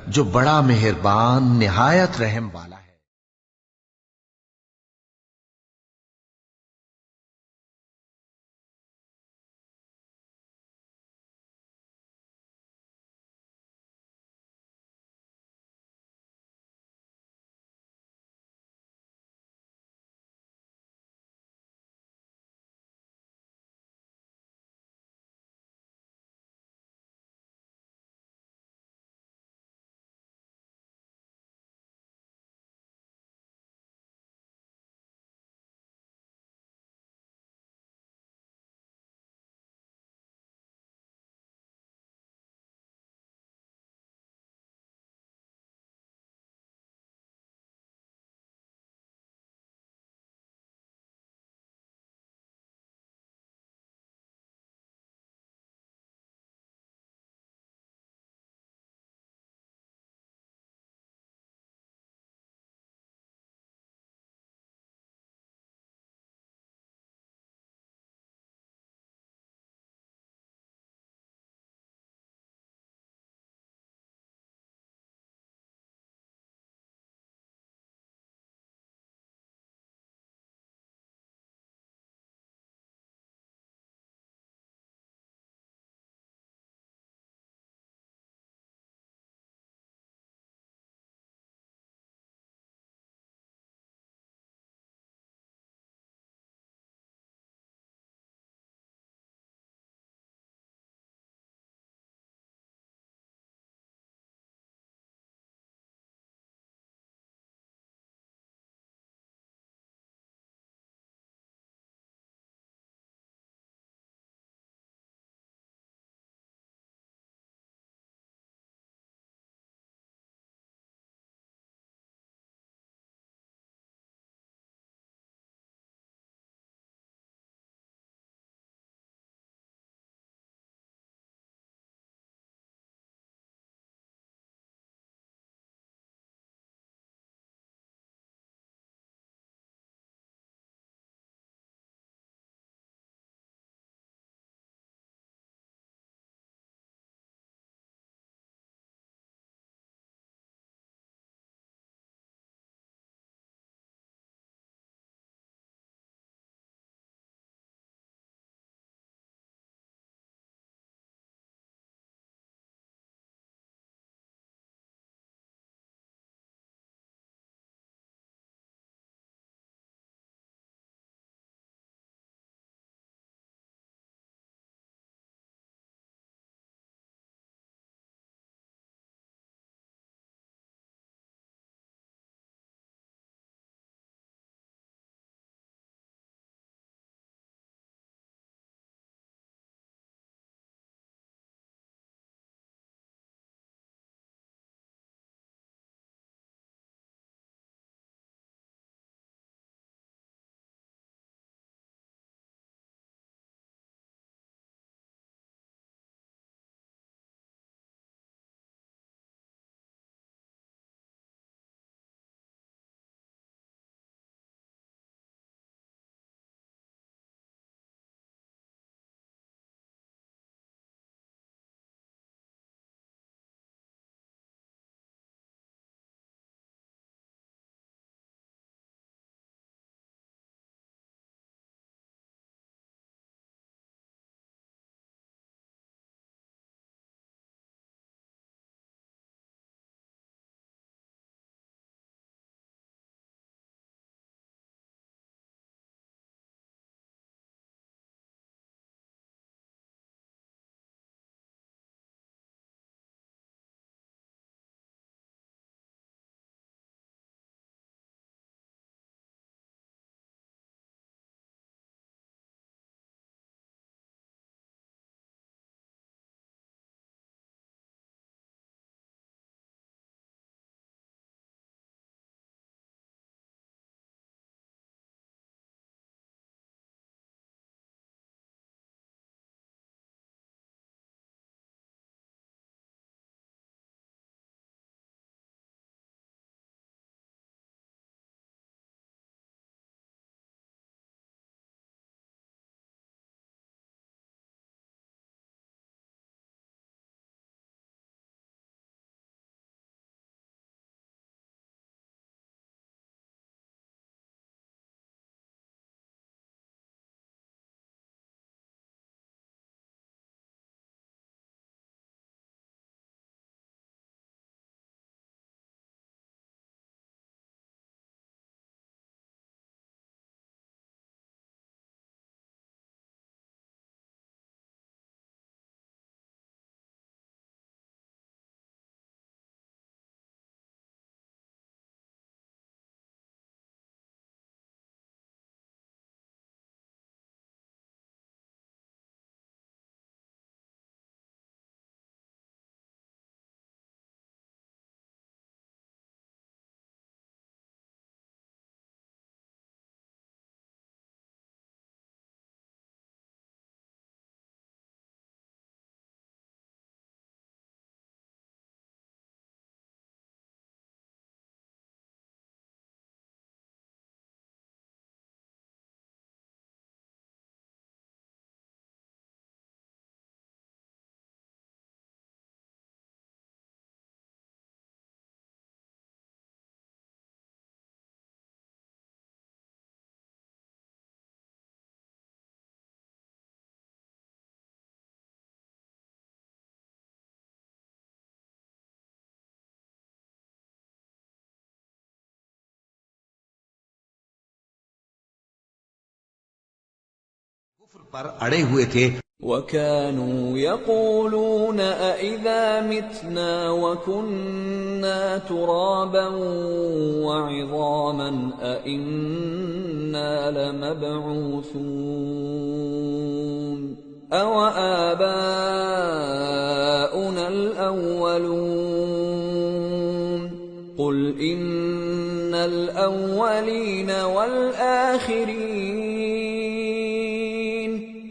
جو بڑا مہربان نہایت رحم والا ہے۔ پر اڑے ہوئے تھے. وَكَانُوا يَقُولُونَ أَإِذَا مِتْنَا وَكُنَّا تُرَابًا وَعِظَامًا أَإِنَّا لَمَبْعُوثُونَ أَوَآبَاؤُنَا الْأَوَّلُونَ قُلْ إِنَّ الْأَوَّلِينَ وَالْآخِرِينَ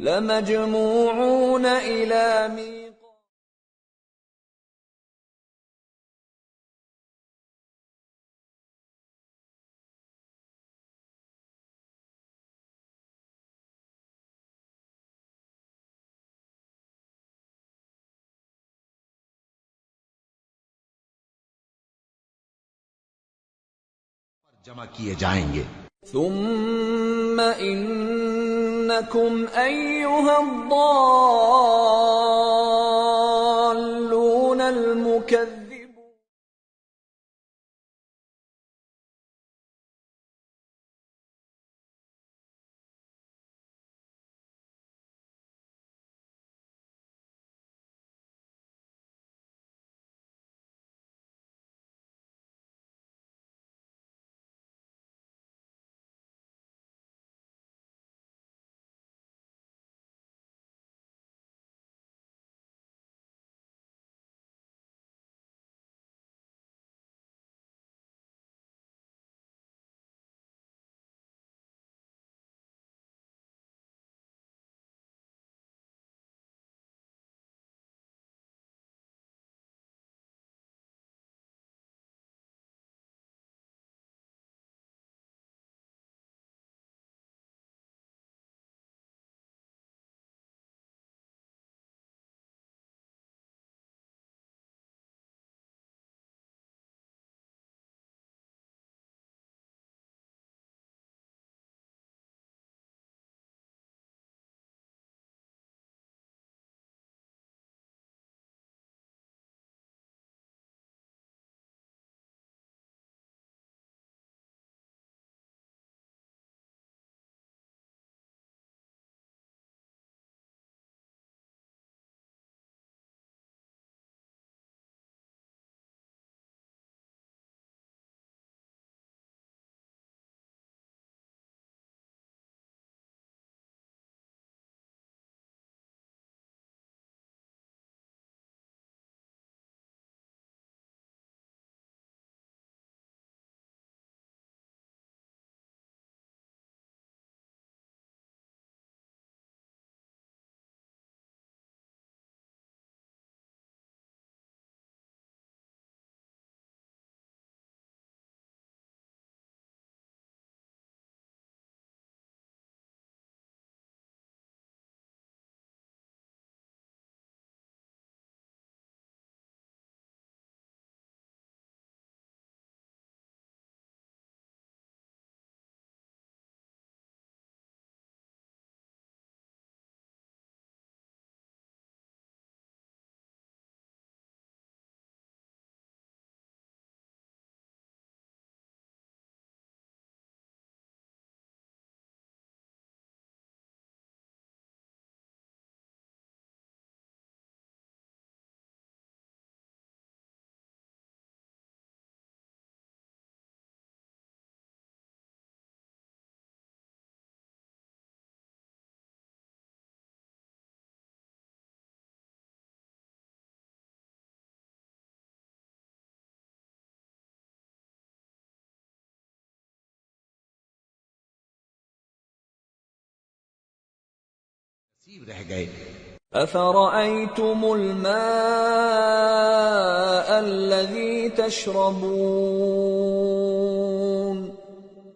لَمَجْمُوعُونَ إِلَى مِيقَاتِ جمع کیے جائیں گے. ثم إنكم أيها الضالون المكذبون رہ گئے. أفرأيتم الماء الذي تشربون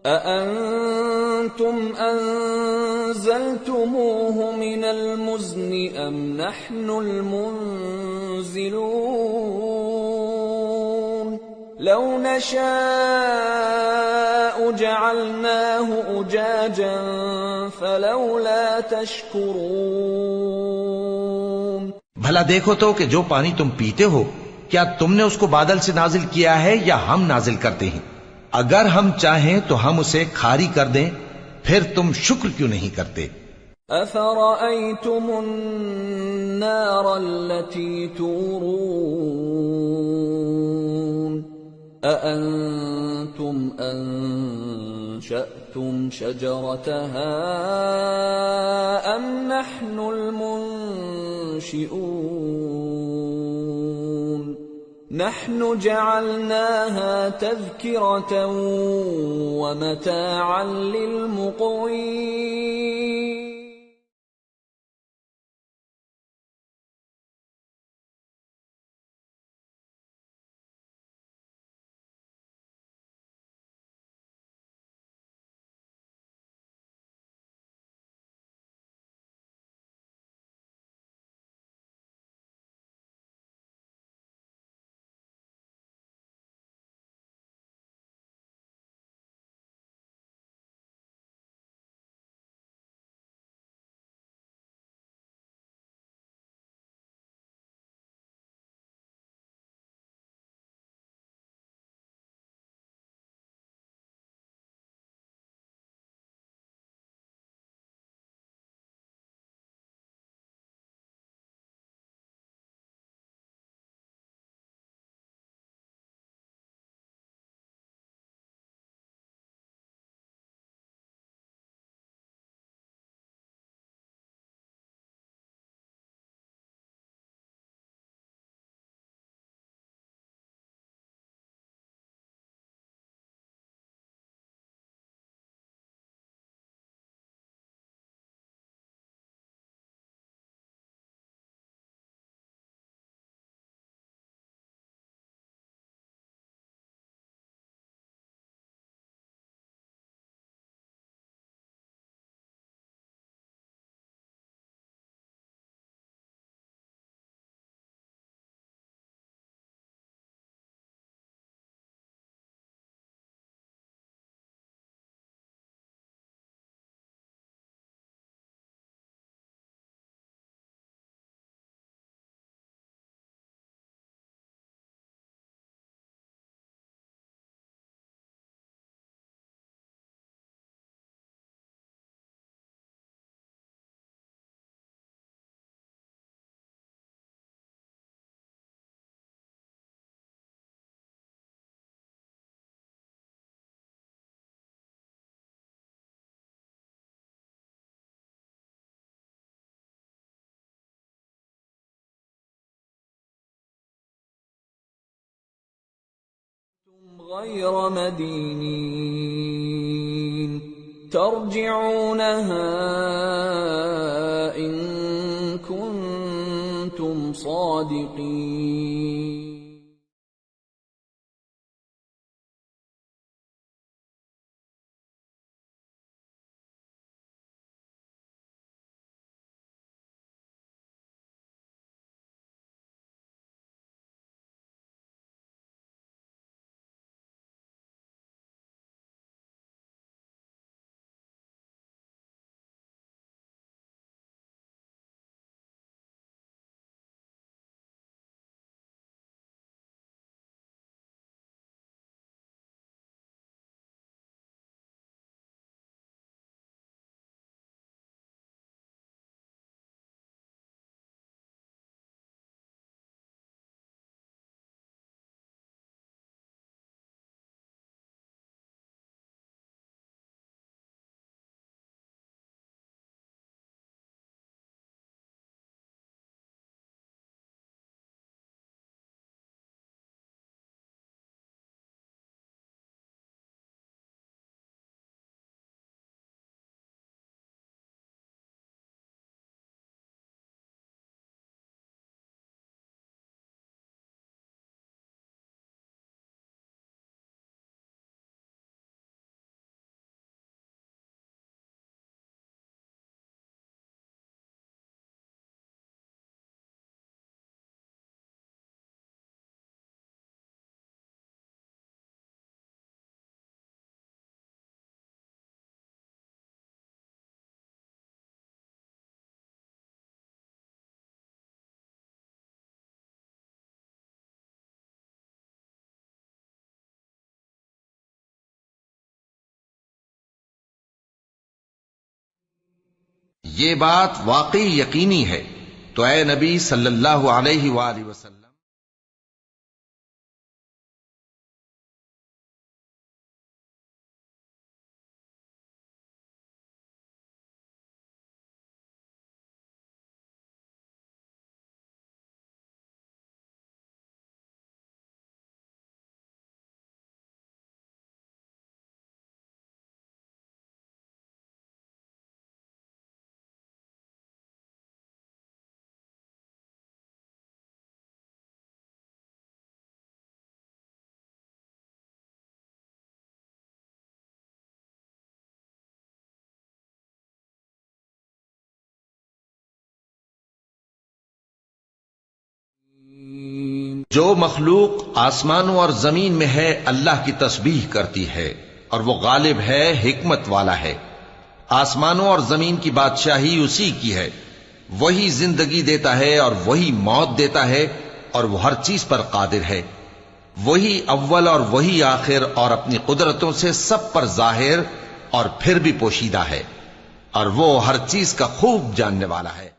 أأنتم أنزلتموه من المزن أم نحن المنزلون لو نشاء جعلناه أجاجا فلولا تشكرون بھلا دیکھو تو کہ جو پانی تم پیتے ہو کیا تم نے اس کو بادل سے نازل کیا ہے یا ہم نازل کرتے ہیں؟ اگر ہم چاہیں تو ہم اسے کھاری کر دیں، پھر تم شکر کیوں نہیں کرتے؟ أفرأيتم النار التي تورون أأنتم أنشأتم شجرتها أم نحن المنشئون نحن جعلناها تذكرة ومتاعا للمقوين غير مدينين ترجعونها إن كنتم صادقين یہ بات واقعی یقینی ہے، تو اے نبی صلی اللہ علیہ وآلہ وسلم جو مخلوق آسمانوں اور زمین میں ہے اللہ کی تسبیح کرتی ہے، اور وہ غالب ہے، حکمت والا ہے۔ آسمانوں اور زمین کی بادشاہی اسی کی ہے، وہی زندگی دیتا ہے اور وہی موت دیتا ہے، اور وہ ہر چیز پر قادر ہے۔ وہی اول اور وہی آخر، اور اپنی قدرتوں سے سب پر ظاہر اور پھر بھی پوشیدہ ہے، اور وہ ہر چیز کا خوب جاننے والا ہے۔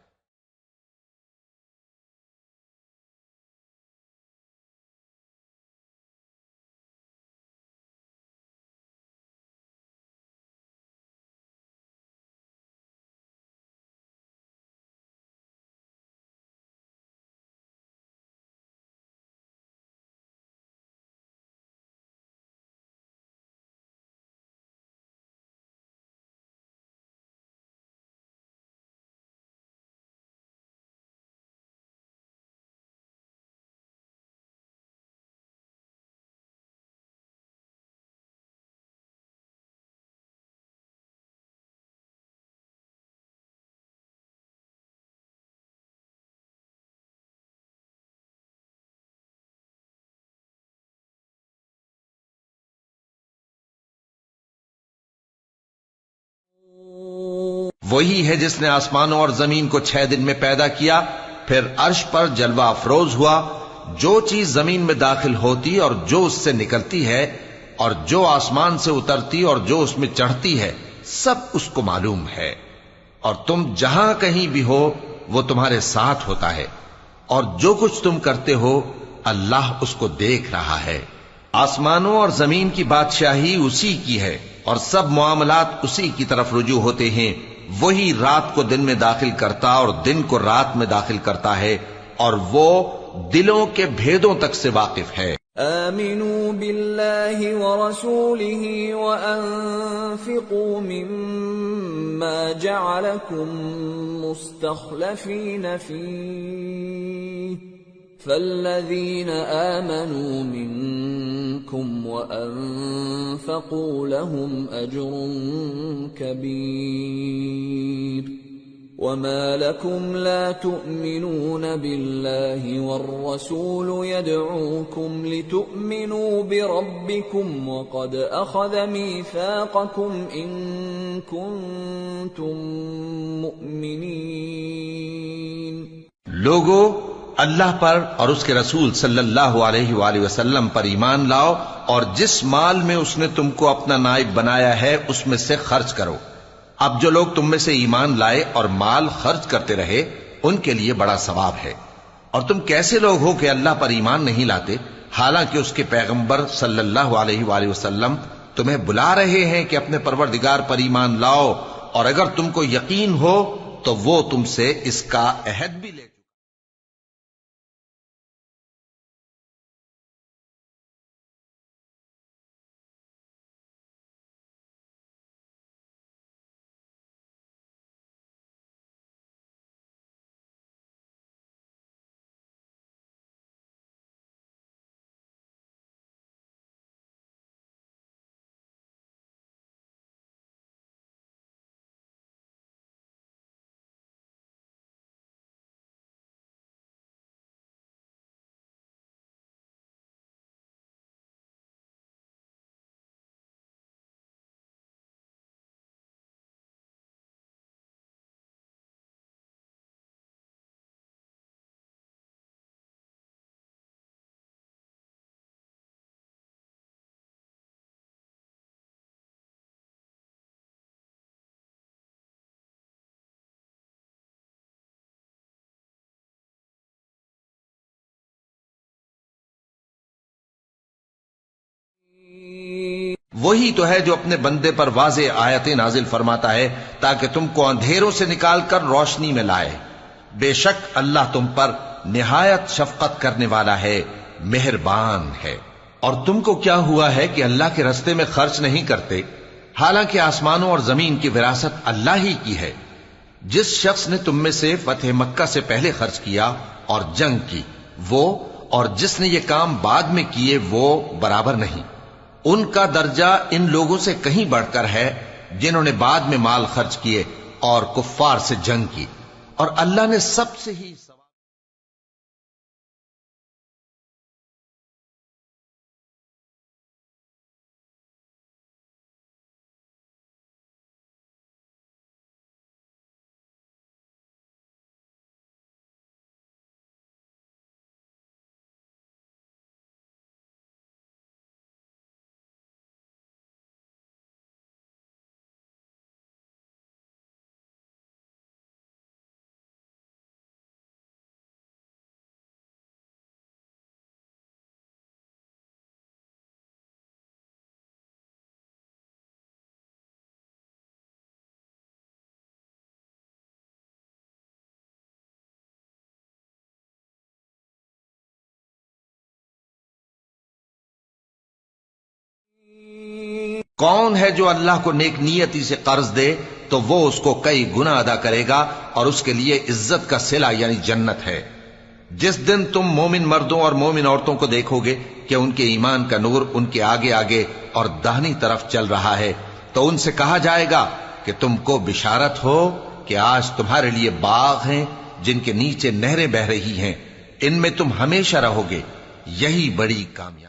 وہی ہے جس نے آسمانوں اور زمین کو 6 دن میں پیدا کیا، پھر عرش پر جلوہ افروز ہوا۔ جو چیز زمین میں داخل ہوتی اور جو اس سے نکلتی ہے، اور جو آسمان سے اترتی اور جو اس میں چڑھتی ہے، سب اس کو معلوم ہے۔ اور تم جہاں کہیں بھی ہو وہ تمہارے ساتھ ہوتا ہے، اور جو کچھ تم کرتے ہو اللہ اس کو دیکھ رہا ہے۔ آسمانوں اور زمین کی بادشاہی اسی کی ہے، اور سب معاملات اسی کی طرف رجوع ہوتے ہیں۔ وہی رات کو دن میں داخل کرتا اور دن کو رات میں داخل کرتا ہے، اور وہ دلوں کے بھیدوں تک سے واقف ہے۔ آمنوا بالله ورسوله وأنفقوا مما جعلكم مستخلفين فيه فالذين آمنوا منكم وأنفقوا لهم أجر كبير وما لكم لا تؤمنون بالله والرسول يدعوكم لتؤمنوا بربكم وقد أخذ ميثاقكم إن كنتم مؤمنين۔ لوگو، اللہ پر اور اس کے رسول صلی اللہ علیہ وآلہ وسلم پر ایمان لاؤ، اور جس مال میں اس نے تم کو اپنا نائب بنایا ہے اس میں سے خرچ کرو۔ اب جو لوگ تم میں سے ایمان لائے اور مال خرچ کرتے رہے ان کے لیے بڑا ثواب ہے۔ اور تم کیسے لوگ ہو کہ اللہ پر ایمان نہیں لاتے، حالانکہ اس کے پیغمبر صلی اللہ علیہ وآلہ وسلم تمہیں بلا رہے ہیں کہ اپنے پروردگار پر ایمان لاؤ، اور اگر تم کو یقین ہو تو وہ تم سے اس کا عہد بھی لے وہی تو ہے جو اپنے بندے پر واضح آیتیں نازل فرماتا ہے تاکہ تم کو اندھیروں سے نکال کر روشنی میں لائے۔ بے شک اللہ تم پر نہایت شفقت کرنے والا ہے، مہربان ہے۔ اور تم کو کیا ہوا ہے کہ اللہ کے رستے میں خرچ نہیں کرتے، حالانکہ آسمانوں اور زمین کی وراثت اللہ ہی کی ہے۔ جس شخص نے تم میں سے فتح مکہ سے پہلے خرچ کیا اور جنگ کی، وہ اور جس نے یہ کام بعد میں کیے وہ برابر نہیں۔ ان کا درجہ ان لوگوں سے کہیں بڑھ کر ہے جنہوں نے بعد میں مال خرچ کیے اور کفار سے جنگ کی، اور اللہ نے سب سے ہی کون ہے جو اللہ کو نیک نیتی سے قرض دے تو وہ اس کو کئی گنا ادا کرے گا اور اس کے لیے عزت کا صلہ یعنی جنت ہے۔ جس دن تم مومن مردوں اور مومن عورتوں کو دیکھو گے کہ ان کے ایمان کا نور ان کے آگے آگے اور داہنی طرف چل رہا ہے تو ان سے کہا جائے گا کہ تم کو بشارت ہو کہ آج تمہارے لیے باغ ہیں جن کے نیچے نہریں بہ رہی ہیں، ان میں تم ہمیشہ رہو گے، یہی بڑی کامیابی۔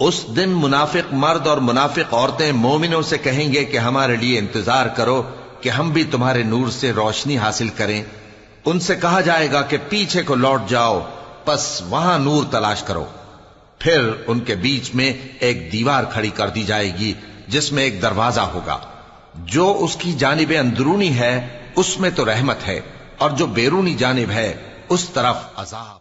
اس دن منافق مرد اور منافق عورتیں مومنوں سے کہیں گے کہ ہمارے لیے انتظار کرو کہ ہم بھی تمہارے نور سے روشنی حاصل کریں۔ ان سے کہا جائے گا کہ پیچھے کو لوٹ جاؤ، پس وہاں نور تلاش کرو۔ پھر ان کے بیچ میں ایک دیوار کھڑی کر دی جائے گی جس میں ایک دروازہ ہوگا، جو اس کی جانب اندرونی ہے اس میں تو رحمت ہے، اور جو بیرونی جانب ہے اس طرف عذاب۔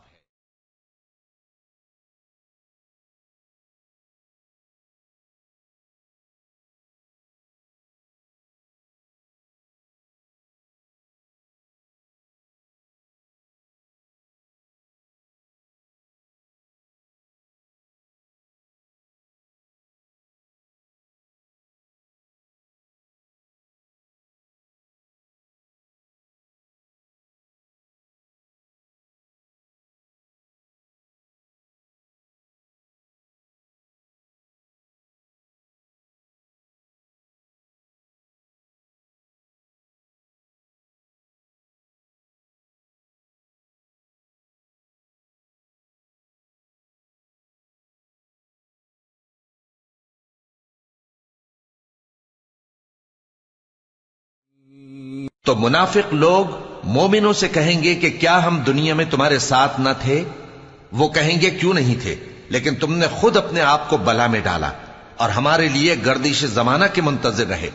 تو منافق لوگ مومنوں سے کہیں گے کہ کیا ہم دنیا میں تمہارے ساتھ نہ تھے؟ وہ کہیں گے کیوں نہیں تھے، لیکن تم نے خود اپنے آپ کو بلا میں ڈالا اور ہمارے لیے گردش زمانہ کے منتظر رہے،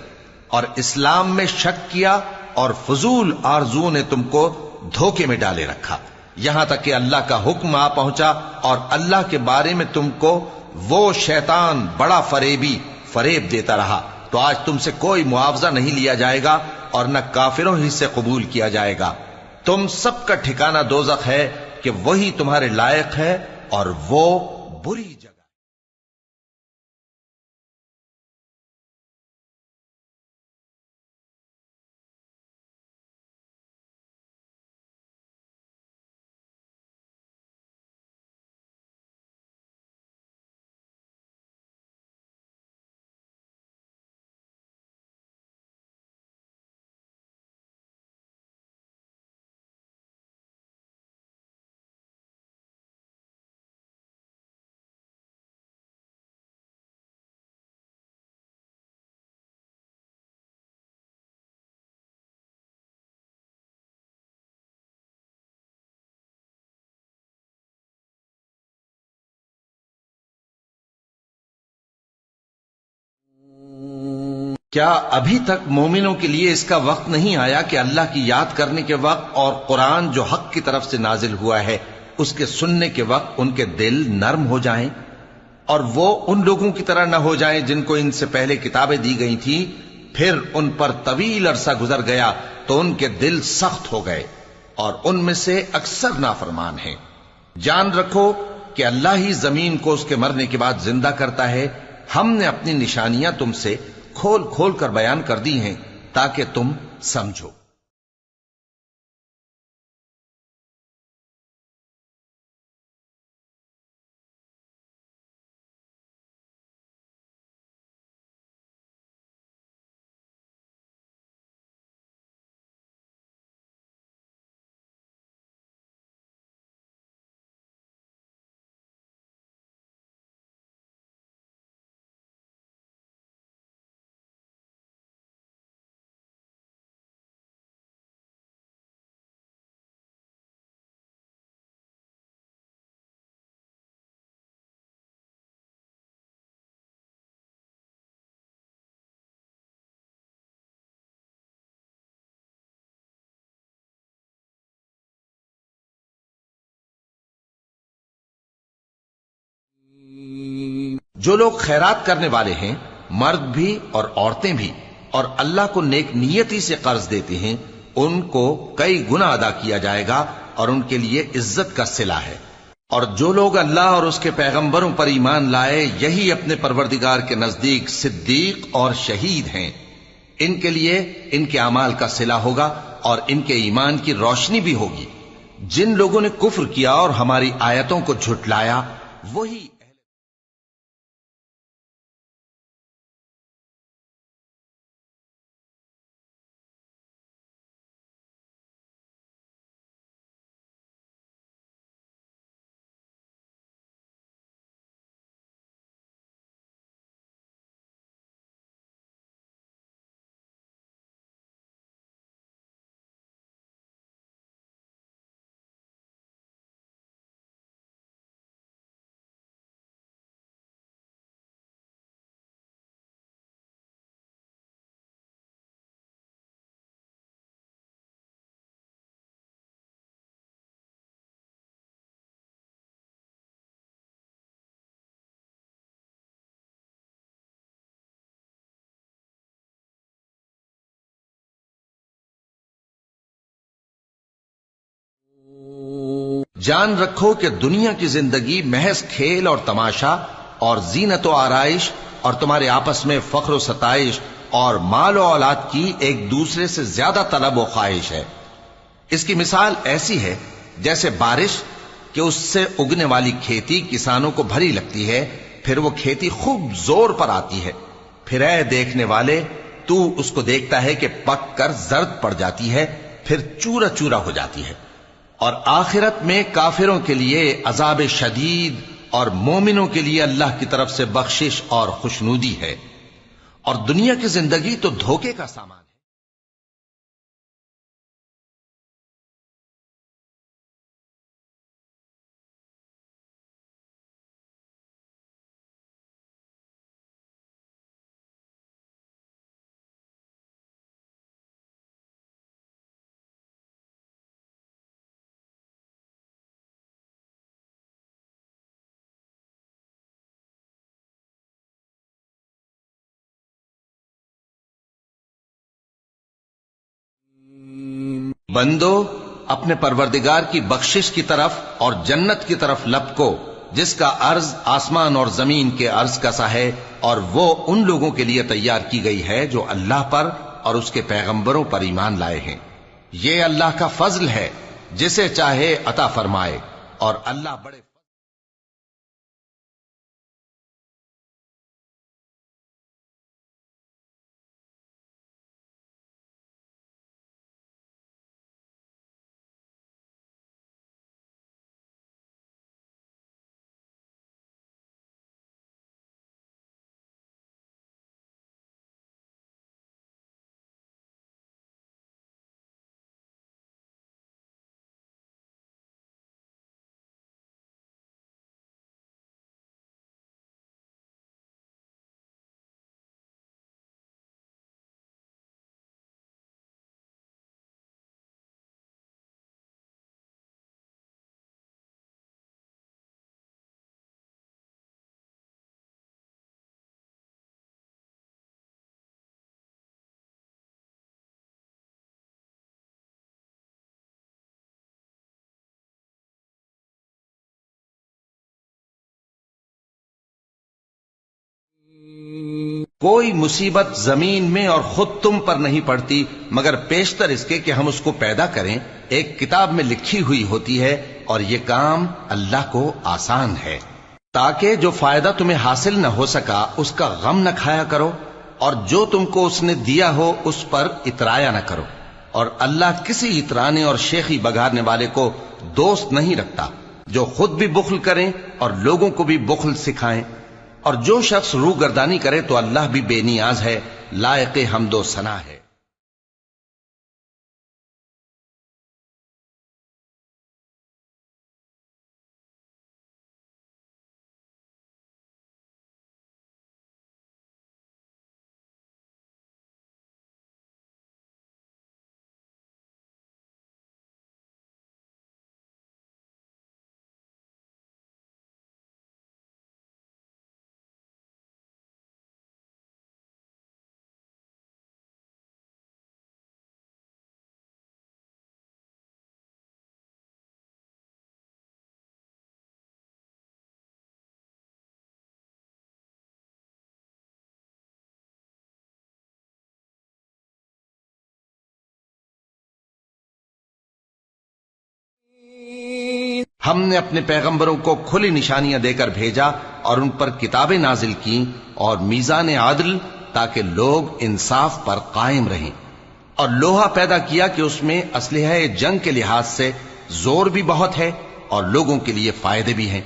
اور اسلام میں شک کیا، اور فضول آرزو نے تم کو دھوکے میں ڈالے رکھا، یہاں تک کہ اللہ کا حکم آ پہنچا اور اللہ کے بارے میں تم کو وہ شیطان بڑا فریب دیتا رہا، تو آج تم سے کوئی معاوضہ نہیں لیا جائے گا اور نہ کافروں ہی سے قبول کیا جائے گا۔ تم سب کا ٹھکانہ دوزخ ہے کہ وہی تمہارے لائق ہے، اور وہ بری جگہ۔ کیا ابھی تک مومنوں کے لیے اس کا وقت نہیں آیا کہ اللہ کی یاد کرنے کے وقت اور قرآن جو حق کی طرف سے نازل ہوا ہے اس کے سننے کے وقت ان کے دل نرم ہو جائیں اور وہ ان لوگوں کی طرح نہ ہو جائیں جن کو ان سے پہلے کتابیں دی گئی تھیں، پھر ان پر طویل عرصہ گزر گیا تو ان کے دل سخت ہو گئے اور ان میں سے اکثر نافرمان ہیں۔ جان رکھو کہ اللہ ہی زمین کو اس کے مرنے کے بعد زندہ کرتا ہے۔ ہم نے اپنی نشانیاں تم سے کھول کھول کر بیان کر دی ہیں تاکہ تم سمجھو۔ جو لوگ خیرات کرنے والے ہیں، مرد بھی اور عورتیں بھی، اور اللہ کو نیک نیتی سے قرض دیتے ہیں، ان کو کئی گنا ادا کیا جائے گا اور ان کے لیے عزت کا صلہ ہے۔ اور جو لوگ اللہ اور اس کے پیغمبروں پر ایمان لائے، یہی اپنے پروردگار کے نزدیک صدیق اور شہید ہیں۔ ان کے لیے ان کے اعمال کا صلہ ہوگا اور ان کے ایمان کی روشنی بھی ہوگی۔ جن لوگوں نے کفر کیا اور ہماری آیتوں کو جھٹلایا، وہی جان رکھو کہ دنیا کی زندگی محض کھیل اور تماشا اور زینت و آرائش اور تمہارے آپس میں فخر و ستائش اور مال و اولاد کی ایک دوسرے سے زیادہ طلب و خواہش ہے۔ اس کی مثال ایسی ہے جیسے بارش کہ اس سے اگنے والی کھیتی کسانوں کو بھری لگتی ہے، پھر وہ کھیتی خوب زور پر آتی ہے، پھر اے دیکھنے والے تو اس کو دیکھتا ہے کہ پک کر زرد پڑ جاتی ہے، پھر چورا چورا ہو جاتی ہے۔ اور آخرت میں کافروں کے لیے عذاب شدید اور مومنوں کے لیے اللہ کی طرف سے بخشش اور خوشنودی ہے۔ اور دنیا کی زندگی تو دھوکے کا سامان ہے۔ بندو اپنے پروردگار کی بخشش کی طرف اور جنت کی طرف لپکو جس کا عرض آسمان اور زمین کے عرض کا سا ہے، اور وہ ان لوگوں کے لیے تیار کی گئی ہے جو اللہ پر اور اس کے پیغمبروں پر ایمان لائے ہیں۔ یہ اللہ کا فضل ہے، جسے چاہے عطا فرمائے، اور اللہ بڑے کوئی مصیبت زمین میں اور خود تم پر نہیں پڑتی مگر پیشتر اس کے کہ ہم اس کو پیدا کریں ایک کتاب میں لکھی ہوئی ہوتی ہے، اور یہ کام اللہ کو آسان ہے، تاکہ جو فائدہ تمہیں حاصل نہ ہو سکا اس کا غم نہ کھایا کرو، اور جو تم کو اس نے دیا ہو اس پر اترایا نہ کرو، اور اللہ کسی اترانے اور شیخی بگاڑنے والے کو دوست نہیں رکھتا جو خود بھی بخل کریں اور لوگوں کو بھی بخل سکھائیں، اور جو شخص روح گردانی کرے تو اللہ بھی بے نیاز ہے، لائق حمد و ثنا ہے۔ ہم نے اپنے پیغمبروں کو کھلی نشانیاں دے کر بھیجا اور ان پر کتابیں نازل کی اور میزان عدل، تاکہ لوگ انصاف پر قائم رہیں، اور لوہا پیدا کیا کہ اس میں اسلحہ جنگ کے لحاظ سے زور بھی بہت ہے اور لوگوں کے لیے فائدے بھی ہیں،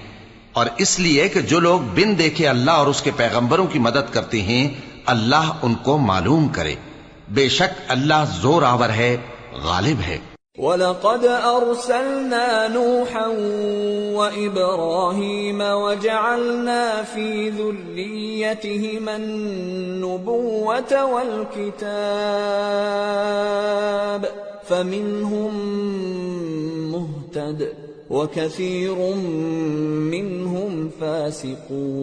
اور اس لیے کہ جو لوگ بن دیکھے اللہ اور اس کے پیغمبروں کی مدد کرتے ہیں اللہ ان کو معلوم کرے، بے شک اللہ زور آور ہے، غالب ہے۔ وَلَقَدْ أَرْسَلْنَا نُوحًا وَإِبْرَاهِيمَ وَجَعَلْنَا فِي ذُرِّيَّتِهِمَا النُّبُوَّةَ وَالْكِتَابَ فَمِنْهُمْ مُهْتَدٍ وَكَثِيرٌ مِّنْهُمْ فَاسِقُونَ۔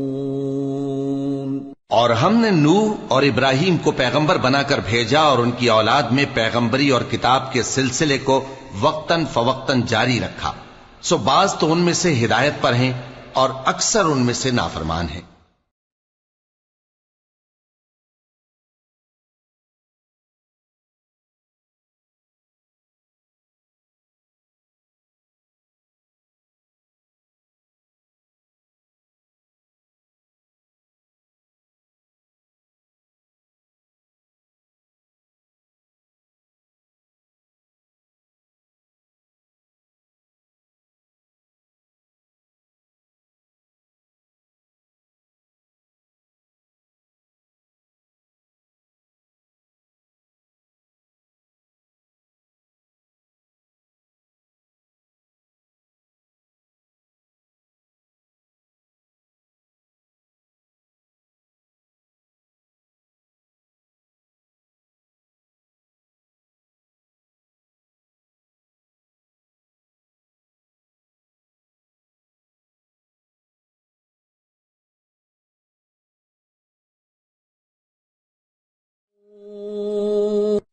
اور ہم نے نوح اور ابراہیم کو پیغمبر بنا کر بھیجا اور ان کی اولاد میں پیغمبری اور کتاب کے سلسلے کو وقتاً فوقتاً جاری رکھا، سو بعض تو ان میں سے ہدایت پر ہیں اور اکثر ان میں سے نافرمان ہیں۔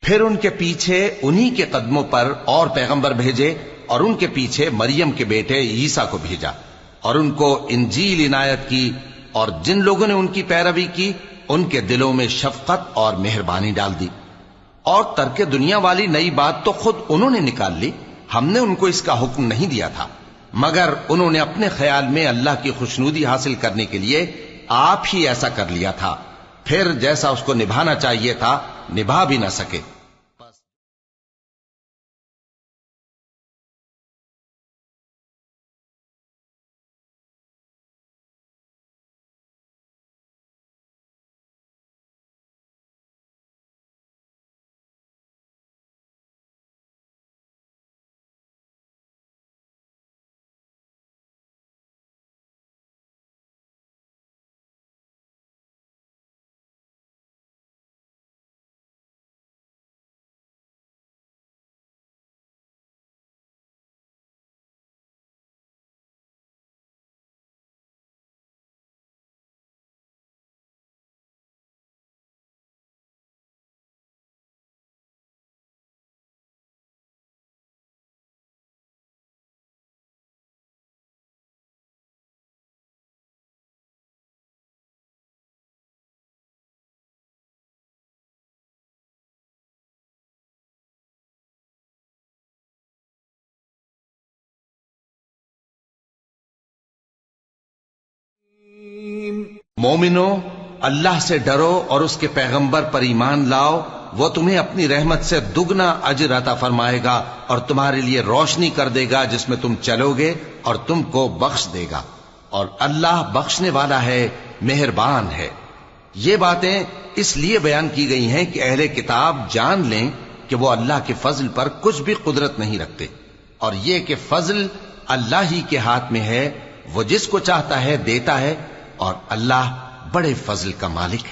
پھر ان کے پیچھے انہی کے قدموں پر اور پیغمبر بھیجے، اور ان کے پیچھے مریم کے بیٹے عیسیٰ کو بھیجا، اور ان کو انجیل عنایت کی، اور جن لوگوں نے ان کی پیروی کی ان کے دلوں میں شفقت اور مہربانی ڈال دی، اور ترک دنیا والی نئی بات تو خود انہوں نے نکال لی، ہم نے ان کو اس کا حکم نہیں دیا تھا، مگر انہوں نے اپنے خیال میں اللہ کی خوشنودی حاصل کرنے کے لیے آپ ہی ایسا کر لیا تھا، پھر جیسا اس کو نبھانا چاہیے تھا نبھا بھی نہ سکے۔ مومنو، اللہ سے ڈرو اور اس کے پیغمبر پر ایمان لاؤ، وہ تمہیں اپنی رحمت سے دگنا اجر عطا فرمائے گا اور تمہارے لیے روشنی کر دے گا جس میں تم چلو گے اور تم کو بخش دے گا، اور اللہ بخشنے والا ہے، مہربان ہے۔ یہ باتیں اس لیے بیان کی گئی ہیں کہ اہل کتاب جان لیں کہ وہ اللہ کے فضل پر کچھ بھی قدرت نہیں رکھتے، اور یہ کہ فضل اللہ ہی کے ہاتھ میں ہے، وہ جس کو چاہتا ہے دیتا ہے، اور اللہ بڑے فضل کا مالک ہے۔